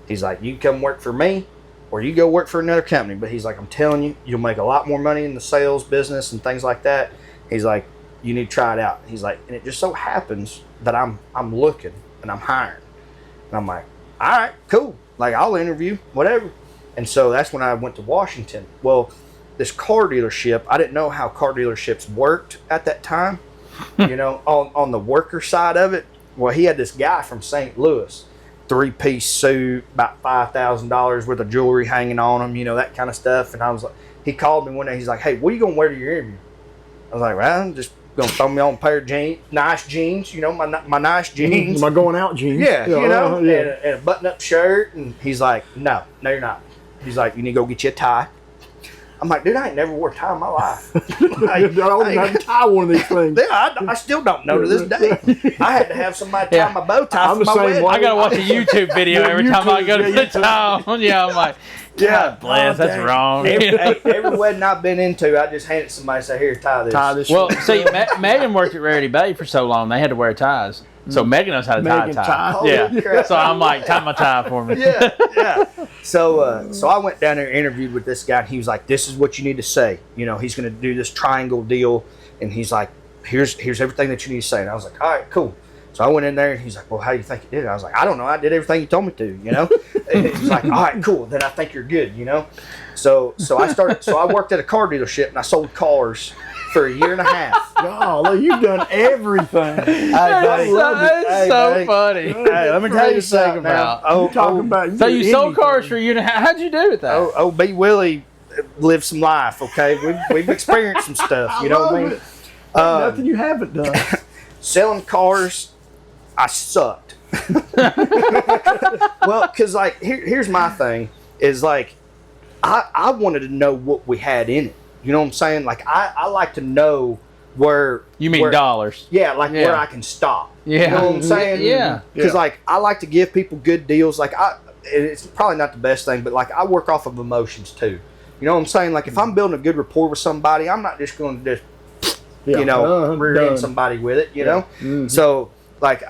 He's like, you come work for me or you go work for another company. But he's like, I'm telling you, you'll make a lot more money in the sales business and things like that. He's like, you need to try it out. He's like, and it just so happens that I'm looking and I'm hiring. And I'm like, all right, cool. Like, I'll interview, whatever. And so that's when I went to Washington. Well, this car dealership, I didn't know how car dealerships worked at that time, on the worker side of it. Well, he had this guy from St. Louis, 3-piece suit, about $5,000 worth of jewelry hanging on him, that kind of stuff. And I was like, he called me one day. He's like, hey, what are you going to wear to your interview? I was like, well, I'm just going to throw me on a pair of jeans, nice jeans, my nice jeans. My going out jeans. Yeah, and a button-up shirt. And he's like, no, you're not. He's like, you need to go get you a tie. I'm like, dude, I ain't never wore a tie in my life. I don't have to tie one of these things. Yeah, I still don't know to this day. I had to have somebody tie my bow tie for my wedding. I got to watch a YouTube video every time I go to the town. Yeah, I'm like, God bless, that's wrong. Every wedding I've been into, I just handed somebody and say, here, tie this. Well, see, Megan worked at Rarity Bay for so long, they had to wear ties. So Megan knows how to tie a tie. Yeah. So I'm like, tie my tie for me. Yeah. So I went down there and interviewed with this guy, and he was like, this is what you need to say. He's going to do this triangle deal, and he's like, here's everything that you need to say. And I was like, all right, cool. So I went in there, and he's like, well, how do you think you did it? I was like, I don't know. I did everything you told me to, And he's like, all right, cool. Then I think you're good, So I worked at a car dealership, and I sold cars for a year and a half. Golly, you've done everything. That's so funny. Hey, let me tell you something about. So you sold cars for a year and a half. How'd you do with that? B. Willie lived some life, okay? We've experienced some stuff, you know what I mean? Nothing you haven't done. Selling cars, I sucked. Well, because, like, here's my thing, is, like, I wanted to know what we had in it. You know what I'm saying? Like, I like to know where... You mean dollars? Yeah, where I can stop. Yeah. You know what I'm saying? Yeah. Because, like, I like to give people good deals. Like, it's probably not the best thing, but, like, I work off of emotions, too. You know what I'm saying? Like, if I'm building a good rapport with somebody, I'm not just going to just, rear end somebody with it, you know? Mm-hmm. So, like...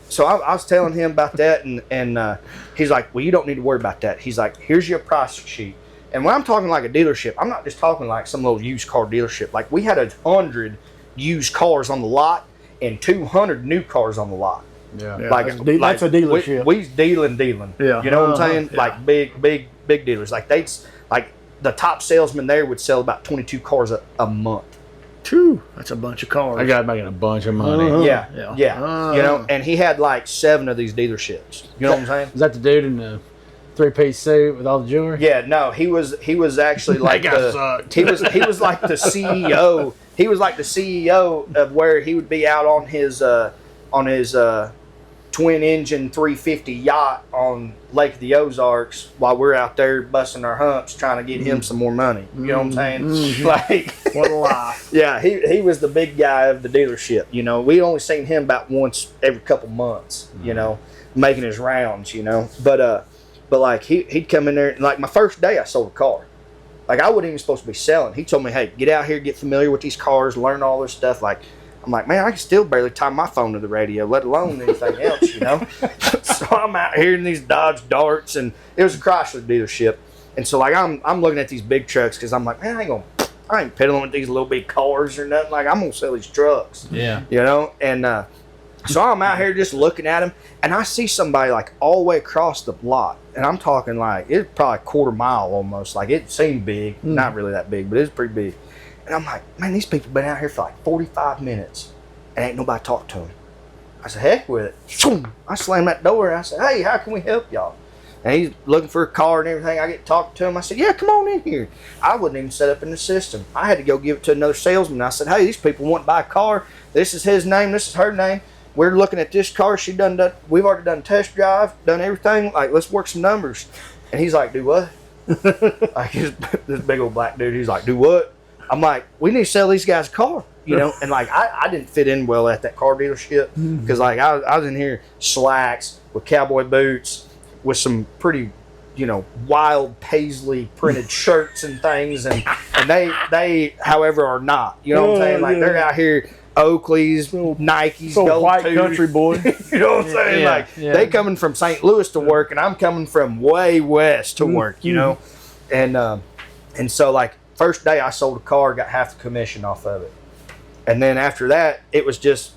So I was telling him about that, and he's like, well, you don't need to worry about that. He's like, here's your price sheet. And when I'm talking like a dealership, I'm not just talking like some little used car dealership. Like, we had 100 used cars on the lot and 200 new cars on the lot. Yeah. Like, that's a dealership. We's dealing. Yeah. You know what I'm saying? Yeah. Like, big dealers. Like, the top salesman there would sell about 22 cars a month. That's a bunch of cars. I got making a bunch of money. Yeah. And he had like 7 of these dealerships. You know what I'm saying? Is that the dude in the 3-piece suit with all the jewelry? Yeah, no, he was actually like he was like the CEO. He was like the CEO of where he would be out on his twin engine 350 yacht on Lake of the Ozarks while we're out there busting our humps trying to get him some more money. You know what I'm saying? Mm-hmm. Like, what a life. Yeah, he was the big guy of the dealership. We only seen him about once every couple months, making his rounds, But like, he'd come in there, and like my first day I sold a car. Like, I wasn't even supposed to be selling. He told me, hey, get out here, get familiar with these cars, learn all this stuff. Like, I'm like, man, I can still barely tie my phone to the radio, let alone anything else, So I'm out here in these Dodge Darts, and it was a Chrysler dealership. And so, like, I'm looking at these big trucks because I'm like, man, I ain't peddling with these little big cars or nothing. Like, I'm going to sell these trucks. Yeah. And so I'm out here just looking at them, and I see somebody, like, all the way across the lot. And I'm talking, like, it's probably a quarter mile almost. Like, it seemed big. Not really that big, but it's pretty big. And I'm like, man, these people been out here for like 45 minutes and ain't nobody talked to them. I said, heck with it. I slammed that door and I said, hey, how can we help y'all? And he's looking for a car and everything. I get talking to him. I said, yeah, come on in here. I wasn't even set up in the system. I had to go give it to another salesman. I said, hey, these people want to buy a car. This is his name. This is her name. We're looking at this car. We've already done a test drive, done everything. Like, let's work some numbers. And he's like, do what? Like this big old black dude, he's like, do what? I'm like, we need to sell these guys a car, you know? And like, I didn't fit in well at that car dealership because like I was in here slacks with cowboy boots with some pretty, you know, wild paisley printed shirts and things. And they, however, are not, you know what I'm saying? Like they're out here, Oakleys, Nikes, Gold white Tooth. country boy. You know what I'm saying? They coming from St. Louis to work, and I'm coming from way west to work, you know? And so like first day I sold a car, got half the commission off of it. And then after that, it was just,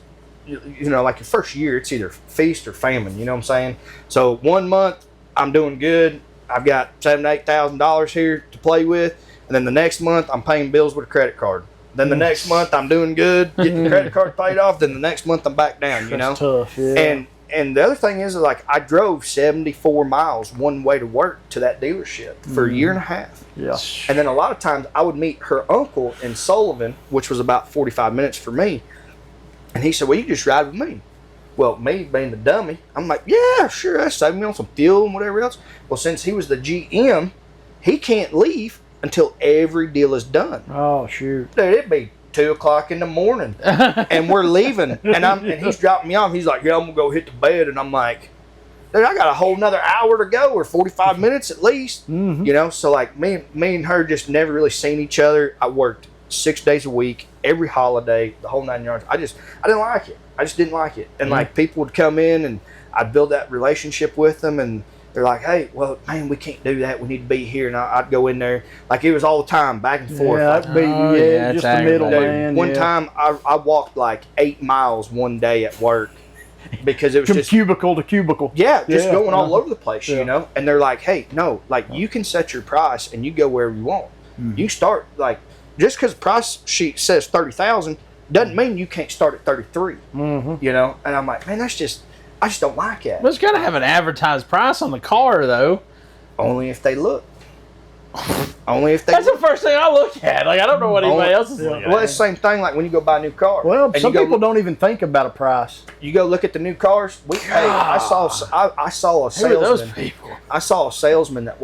you know, like your first year, it's either feast or famine, you know what I'm saying? So 1 month I'm doing good. I've got $7,000-8,000 here to play with. And then the next month I'm paying bills with a credit card. Then the next month I'm doing good, getting the credit card paid off. Then the next month I'm back down, you know? That's tough, yeah. And the other thing is like I drove 74 miles one way to work to that dealership for a year and a half. Yeah. And then a lot of times I would meet her uncle in Sullivan, which was about 45 minutes for me. And he said, well, you just ride with me. Well, me being the dummy, I'm like, yeah, sure, that's saving me on some fuel and whatever else. Well, since he was the GM, he can't leave until every deal is done. Oh, shoot. Dude, it'd be 2 o'clock in the morning and we're leaving and he's dropping me off. He's like, yeah, I'm gonna go hit the bed. And I'm like, dude, I got a whole nother hour to go or 45 minutes at least. You know, so like me and her just never really seen each other. I worked 6 days a week, every holiday, the whole 9 yards. I didn't like it. I just didn't like it. And like people would come in and I'd build that relationship with them and they're like, hey, well, man, we can't do that. We need to be here. And I'd go in there. Like, it was all the time, back and forth. Yeah, like, that'd be, just the middle man. One time, I walked like 8 miles one day at work because it was From just cubicle to cubicle. Yeah, just going all over the place, you know? And they're like, hey, no, like, you can set your price and you go wherever you want. You start, like, just because the price sheet says 30,000 doesn't mean you can't start at 33, you know? And I'm like, man, I just don't like it. But it's got to have an advertised price on the car, though. Only if they look. Only if they That's look. the first thing I look at. Like, I don't know what anybody else is looking at. Well, it's the same thing like when you go buy a new car. Well, and some people don't even think about a price. You go look at the new cars. I saw a salesman. Who are those people? I saw a salesman that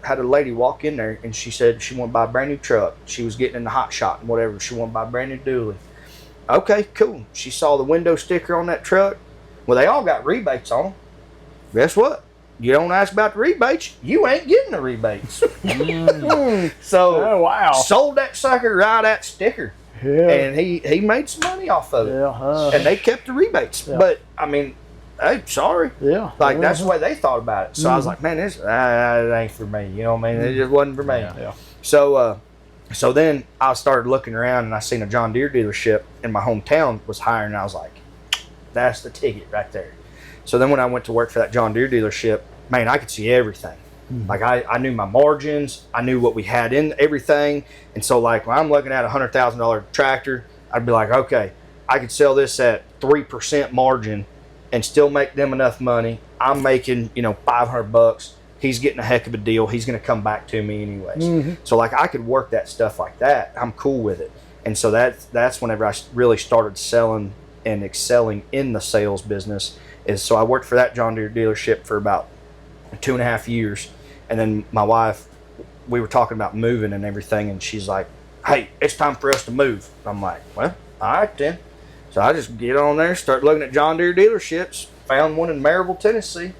had a lady walk in there, and she said she wanted to buy a brand new truck. She was getting in the hot shot and whatever. She wanted to buy a brand new dually. Okay, cool. She saw the window sticker on that truck. Well, they all got rebates on them. Guess what? You don't ask about the rebates, you ain't getting the rebates. So, oh, wow. Sold that sucker right at sticker. Yeah. And he made some money off of it. Yeah. And they kept the rebates. Yeah. But, I mean, hey, sorry. Yeah. Like, that's the way they thought about it. So I was like, man, this it ain't for me. You know what I mean? It just wasn't for me. Yeah. So then I started looking around and I seen a John Deere dealership in my hometown was hiring. And I was like, that's the ticket right there. So then when I went to work for that John Deere dealership, man, I could see everything. Like I knew my margins, I knew what we had in everything. And so like when I'm looking at a $100,000 tractor, I'd be like, okay, I could sell this at 3% margin and still make them enough money. I'm making, $500. He's getting a heck of a deal. He's going to come back to me anyways. So like I could work that stuff like that. I'm cool with it. And so that's whenever I really started selling and excelling in the sales business. So I worked for that John Deere dealership for about 2.5 years. And then my wife, we were talking about moving and everything. And she's like, hey, it's time for us to move. I'm like, well, all right then. So I just get on there, start looking at John Deere dealerships, found one in Maryville, Tennessee,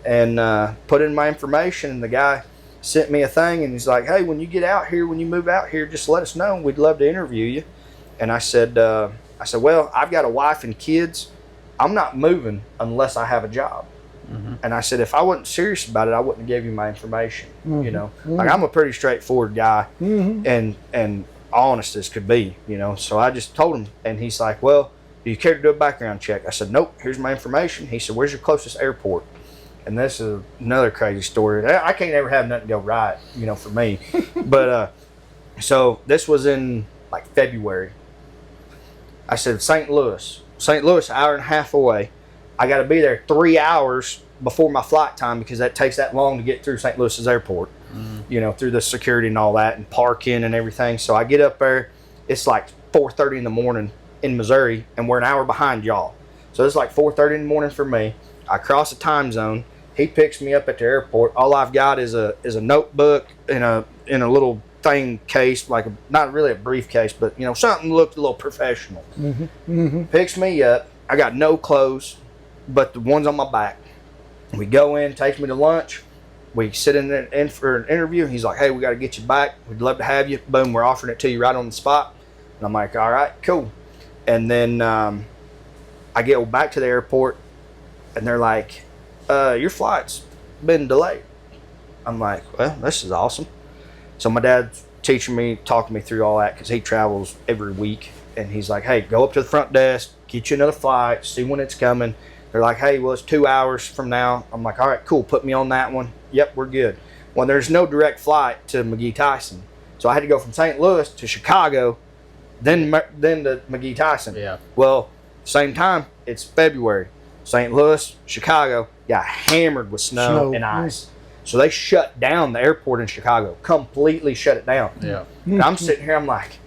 and put in my information. And the guy sent me a thing and he's like, hey, when you move out here, just let us know. We'd love to interview you. And I said, well, I've got a wife and kids. I'm not moving unless I have a job. And I said, if I wasn't serious about it, I wouldn't have gave you my information. Like I'm a pretty straightforward guy and honest as could be, So I just told him, and he's like, well, do you care to do a background check? I said, nope, here's my information. He said, where's your closest airport? And this is another crazy story. I can't ever have nothing go right, for me. But so this was in like February. I said, St. Louis, an hour and a half away. I got to be there 3 hours before my flight time because that takes that long to get through St. Louis's airport, through the security and all that and parking and everything. So I get up there. It's like 4:30 in the morning in Missouri, and we're an hour behind y'all. So it's like 4:30 in the morning for me. I cross the time zone. He picks me up at the airport. All I've got is a notebook in a little thing case, like not really a briefcase, but something looked a little professional. Picks me up. I got no clothes but the ones on my back. We go in, takes me to lunch. We sit in for an interview. He's like, hey, we got to get you back. We'd love to have you. Boom, we're offering it to you right on the spot. And I'm like, all right, cool. And then I get back to the airport, and they're like, your flight's been delayed. I'm like, well, this is awesome. So my dad's talking me through all that because he travels every week. And he's like, hey, go up to the front desk, get you another flight, see when it's coming. They're like, hey, well, it's 2 hours from now. I'm like, all right, cool, put me on that one. Yep, we're good. Well, there's no direct flight to McGee-Tyson. So I had to go from St. Louis to Chicago, then to McGee-Tyson. Yeah. Well, same time, it's February. St. Louis, Chicago got hammered with snow and ice. So they shut down the airport in Chicago, completely shut it down. Yeah. And I'm sitting here, I'm like,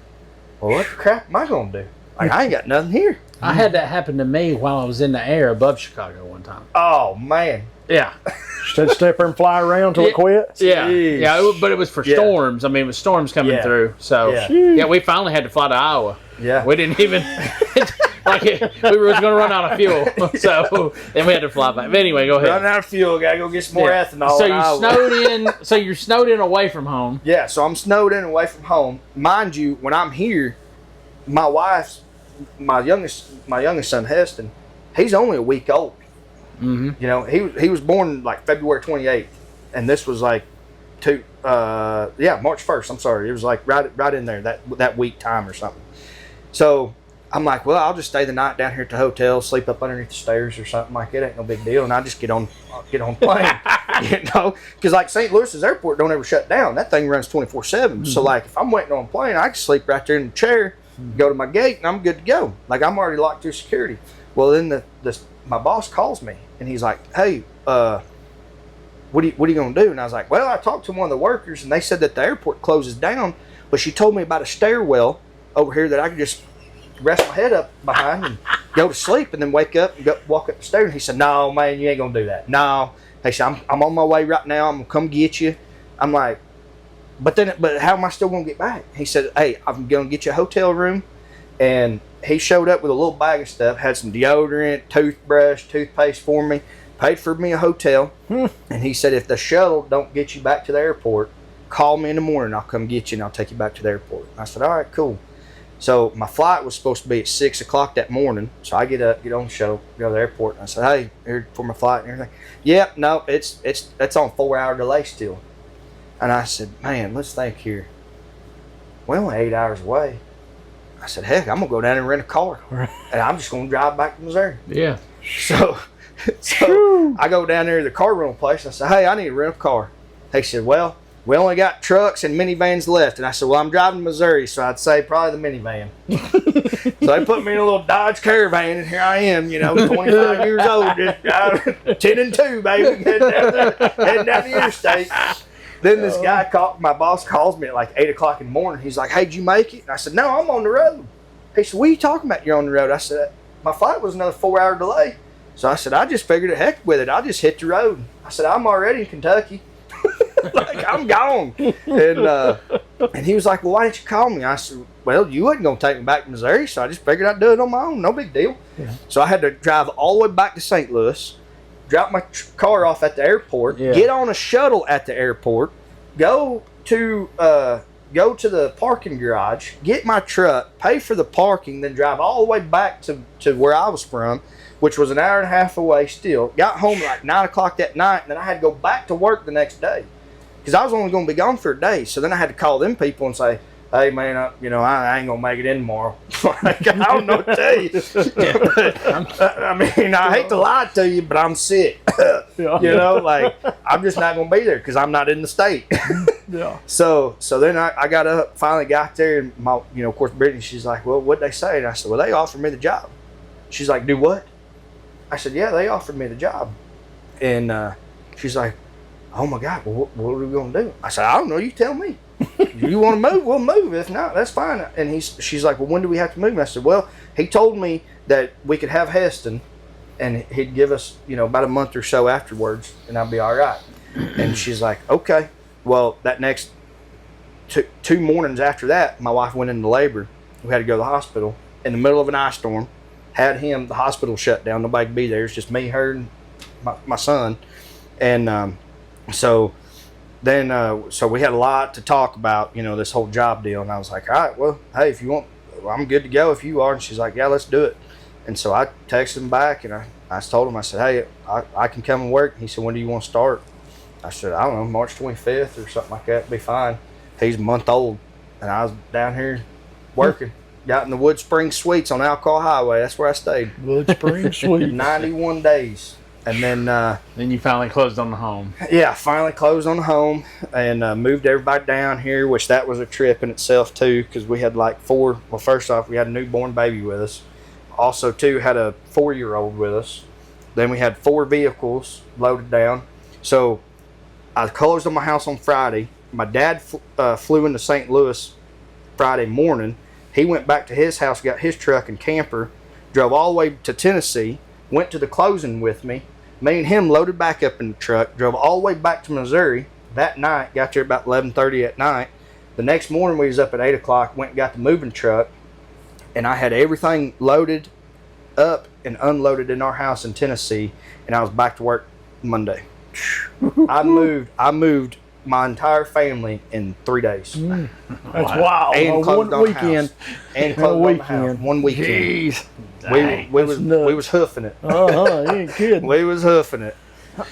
well, what the crap am I going to do? Like, I ain't got nothing here. I had that happen to me while I was in the air above Chicago one time. Oh, man. Yeah. Instead of step there and fly around till it quits? Yeah. Jeez. Yeah, but it was for storms. I mean, it was storms coming through. So, yeah, we finally had to fly to Iowa. Yeah. We didn't even... we were going to run out of fuel. So, then we had to fly back. But anyway, go ahead. Running out of fuel. Got to go get some more ethanol. So, you're snowed in away from home. Yeah, so I'm snowed in away from home. Mind you, when I'm here, my youngest son, Heston, he's only a week old. Mm-hmm. He was born like February 28th, and this was like March 1st. I'm sorry, it was like right in there that week time or something. So I'm like, well, I'll just stay the night down here at the hotel, sleep up underneath the stairs or something like it. Ain't no big deal, and I just get on plane, because like St. Louis's airport don't ever shut down. That thing runs 24/7. So like if I'm waiting on a plane, I can sleep right there in the chair, go to my gate, and I'm good to go. Like I'm already locked through security. Well, then my boss calls me, and he's like, hey, what are you gonna do? And I was like, well, I talked to one of the workers, and they said that the airport closes down, but she told me about a stairwell over here that I could just rest my head up behind and go to sleep, and then wake up and walk up the stairs. And he said, no, man, you ain't gonna do that. No. He said, I'm on my way right now. I'm gonna come get you. I'm like, but how am I still gonna get back? He said, hey, I'm gonna get you a hotel room. And he showed up with a little bag of stuff, had some deodorant, toothbrush, toothpaste for me, paid for me a hotel. And he said, if the shuttle don't get you back to the airport, call me in the morning. I'll come get you and I'll take you back to the airport. I said, all right, cool. So my flight was supposed to be at 6 o'clock that morning. So I get up, get on the shuttle, go to the airport. And I said, hey, here for my flight and everything. Yep, no, it's on 4-hour delay still. And I said, man, let's think here. We're only 8 hours away. I said, heck, I'm going to go down and rent a car. And I'm just going to drive back to Missouri. Yeah. So I go down there to the car rental place. I said, hey, I need to rent a car. They said, well, we only got trucks and minivans left. And I said, well, I'm driving to Missouri, so I'd say probably the minivan. So they put me in a little Dodge Caravan, and here I am, 25 years old, just 10 and 2, baby, heading down the interstate. Then this guy my boss calls me at like 8 o'clock in the morning. He's like, hey, did you make it? And I said, no, I'm on the road. He said, what are you talking about you're on the road? I said, my flight was another 4-hour delay. So I said, I just figured heck with it. I'll just hit the road. I said, I'm already in Kentucky. Like, I'm gone. And he was like, well, why didn't you call me? I said, well, you wasn't going to take me back to Missouri, so I just figured I'd do it on my own. No big deal. Yeah. So I had to drive all the way back to St. Louis, drop my car off at the airport, get on a shuttle at the airport, go to the parking garage, get my truck, pay for the parking, then drive all the way back to where I was from, which was an hour and a half away still. Got home at like 9 o'clock that night, and then I had to go back to work the next day because I was only going to be gone for a day. So then I had to call them people and say, hey, man, I ain't going to make it in tomorrow. Like, I don't know what to tell you. I mean, I hate to lie to you, but I'm sick. Like, I'm just not going to be there because I'm not in the state. Yeah. So then I got up, finally got there, and of course, Brittany, she's like, well, what'd they say? And I said, well, they offered me the job. She's like, do what? I said, yeah, they offered me the job. And she's like, oh my God, well, what are we going to do? I said, I don't know, you tell me. You want to move? We'll move. If not, that's fine. And she's like, well, when do we have to move? And I said, well, he told me that we could have Heston and he'd give us, about a month or so afterwards, and I'd be all right. And she's like, okay. Well, that next two mornings after that, my wife went into labor. We had to go to the hospital in the middle of an ice storm. Had the hospital shut down. Nobody could be there. It's just me, her, and my son. And so we had a lot to talk about, this whole job deal. And I was like, all right, well, hey, if you want, I'm good to go if you are. And she's like, yeah, let's do it. And so I texted him back, and I told him, I said, hey, I can come and work. He said, when do you want to start? I said, I don't know, March 25th or something like that. Be fine. He's a month old, and I was down here working. Got in the Wood Springs Suites on Alcoa Highway. That's where I stayed. Wood Springs Suites. 91 days. And then you finally closed on the home. Yeah, I finally closed on the home and moved everybody down here, which that was a trip in itself too, because we had like first off, we had a newborn baby with us. Also, too, had a 4-year-old with us. Then we had 4 vehicles loaded down. So I closed on my house on Friday. My dad flew into St. Louis Friday morning. He went back to his house, got his truck and camper, drove all the way to Tennessee, went to the closing with me. Me and him loaded back up in the truck, drove all the way back to Missouri that night, got there about 11:30 at night. The next morning we was up at 8 o'clock, went and got the moving truck, and I had everything loaded up and unloaded in our house in Tennessee, and I was back to work Monday. I moved my entire family in 3 days. That's wild. And closed one weekend. And closed on the house. One weekend. Jeez. We was hoofing it. You ain't kidding. We was hoofing it.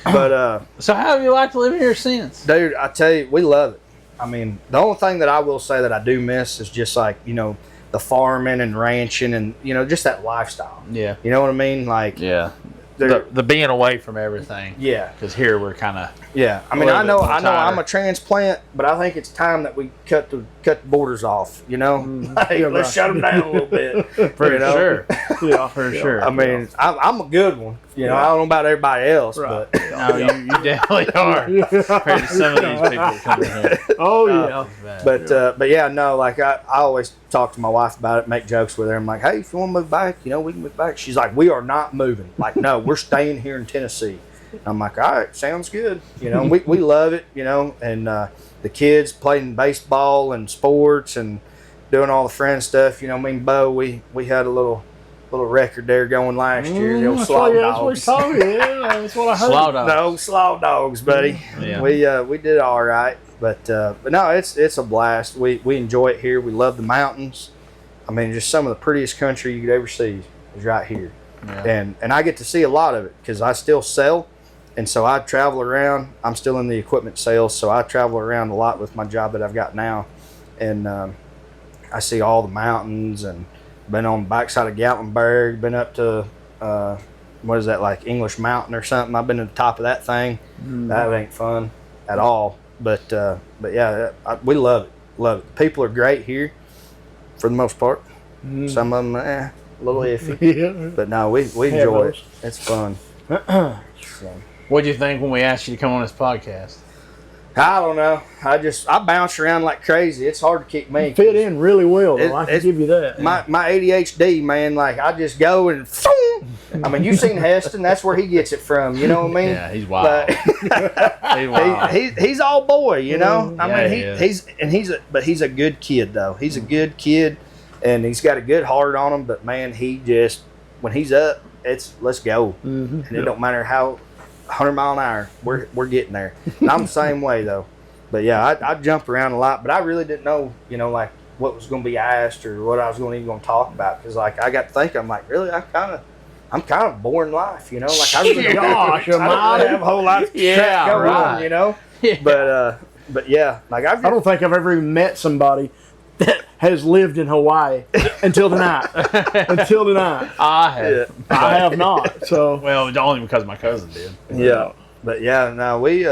But so how have you liked living here since? Dude, I tell you, we love it. I mean, the only thing that I will say that I do miss is just like, the farming and ranching and, just that lifestyle. Yeah. You know what I mean? Like, yeah. The being away from everything. Yeah. Because here we're kind of. Yeah. I mean, I know I'm a transplant, but I think it's time that we cut the borders off, Like, let's shut them down a little bit. For sure. Yeah. For sure. I mean, I'm a good one. I don't know about everybody else, but. No, you definitely are. Compared to some of these people coming here. Oh, yeah. But yeah, no, like I always talk to my wife about it, make jokes with her. I'm like, hey, if you want to move back, we can move back. She's like, we are not moving. Like, no, we're staying here in Tennessee. I'm like, all right, sounds good. We love it, and the kids playing baseball and sports and doing all the friend stuff. Me and Bo, we had a little record there going last year. The old Slaw Dogs. That's what I heard. Slaw Dogs. No, Slaw Dogs, buddy. Yeah. We did all right. But no, it's a blast. We enjoy it here. We love the mountains. I mean, just some of the prettiest country you could ever see is right here. Yeah. And I get to see a lot of it because I still sell. And so I travel around. I'm still in the equipment sales, so I travel around a lot with my job that I've got now. And I see all the mountains and been on the backside of Gatlinburg, been up to, what is that, like English Mountain or something. I've been to the top of that thing. That ain't fun at all. But yeah, we love it. Love it. People are great here for the most part. Some of them, a little iffy. Yeah. But no, we enjoy it. It's fun. What do you think when we asked you to come on this podcast? I don't know. I bounce around like crazy. It's hard to keep me. Fit in really well, though. I can give you that. My ADHD, man, like I just go and I mean, you've seen Heston. That's where he gets it from. You know what I mean? Yeah, he's wild. He's wild. He's all boy. I mean, he he's a good kid though. He's a good kid, and he's got a good heart on him. But man, when he's up, let's go, and it don't matter how 100 mile an hour. We're getting there. And I'm the same way though. But yeah, I jump around a lot, but I really didn't know, like what was going to be asked or what I was even going to talk about. Because like I got to think, I'm like, really, I'm kind of boring life, Like I really don't have a whole lot of crap going on, Yeah. But yeah, like I don't think I've ever even met somebody that has lived in Hawaii until tonight. I have. Yeah. I have not. So well, only because my cousin did. Yeah. But yeah, no, we've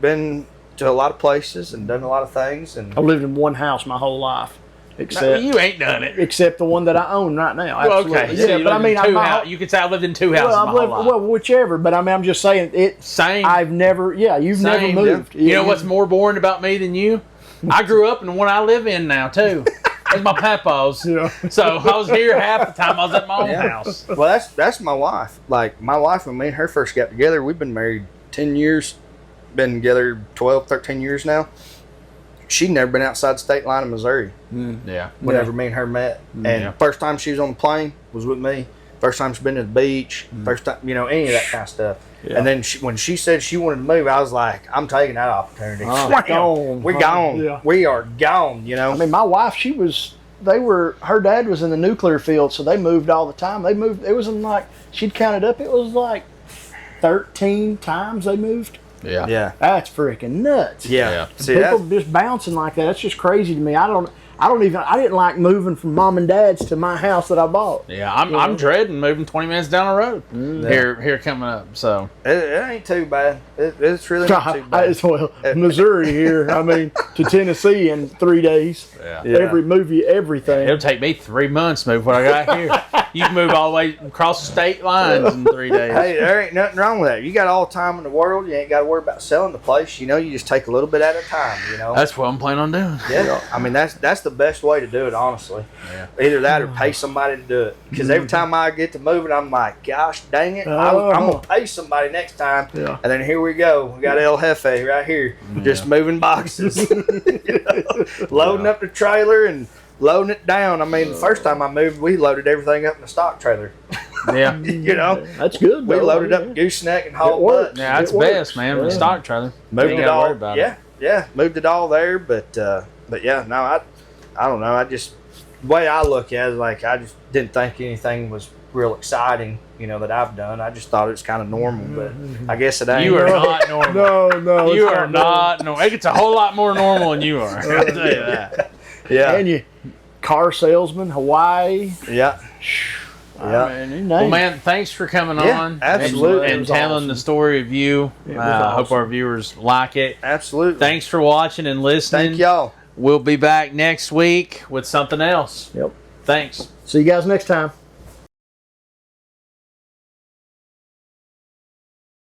been to a lot of places and done a lot of things, and I've lived in one house my whole life. Except you ain't done it. Except the one that I own right now. Well, okay. Yeah, but I mean, you could say I lived in 2 houses my whole life. Well, whichever. But I mean, I'm just saying it. Same. I've never. Yeah, you've never moved. You know what's more boring about me than you? I grew up in the one I live in now too. That's my papa's. Yeah. So I was here half the time I was at my own house. Well, that's my wife. Like, my wife, when me and her first got together, we've been married 10 years. Been together 12, 13 years now. She'd never been outside the state line of Missouri. Yeah. Whenever me and her met. And first time she was on the plane was with me. First time she's been to the beach. First time, you know, any of that kind of stuff. Yeah. And then when she said she wanted to move, I was like, I'm taking that opportunity. We're gone. Yeah. We are gone, you know. I mean, my wife, her dad was in the nuclear field, so they moved all the time. They moved, it was like, she'd counted up, it was like 13 times they moved. Yeah. Yeah. That's freaking nuts. Yeah. See, people just bouncing like that. That's just crazy to me. I didn't like moving from mom and dad's to my house that I bought. Yeah, I'm dreading moving 20 minutes down the road here coming up. So it ain't too bad. It's really not too bad. Well, Missouri here. I mean, to Tennessee in 3 days. Yeah. Everything. It'll take me 3 months to move what I got here. You can move all the way across the state lines in 3 days. Hey, there ain't nothing wrong with that. You got all the time in the world. You ain't got to worry about selling the place. You know, you just take a little bit at a time. You know. That's what I'm planning on doing. Yeah. I mean, that's the best way to do it, honestly. Yeah. Either that or pay somebody to do it. Because every time I get to moving, I'm like, gosh dang it, I'm going to pay somebody next time. Yeah. And then here we go. We got El Jefe right here, just moving boxes. You know, loading up the trailer and loading it down. I mean, the first time I moved, we loaded everything up in the stock trailer. Yeah. You know? That's good. We loaded up gooseneck and hauled butts. Yeah, that's best, man, with the stock trailer. Moved it all. Moved it all there, but yeah, no, I don't know. The way I look at it, like, I just didn't think anything was real exciting, you know, that I've done. I just thought it was kind of normal, but I guess it ain't. You are not normal. No. You are not normal. It gets a whole lot more normal than you are. I'll tell you that. Yeah. And you, car salesman, Hawaii. Yeah. Yeah. Well, man, thanks for coming on. Absolutely. And telling the story of you. I hope our viewers like it. Absolutely. Thank for watching and listening. Thank y'all. We'll be back next week with something else. Yep. Thanks. See you guys next time.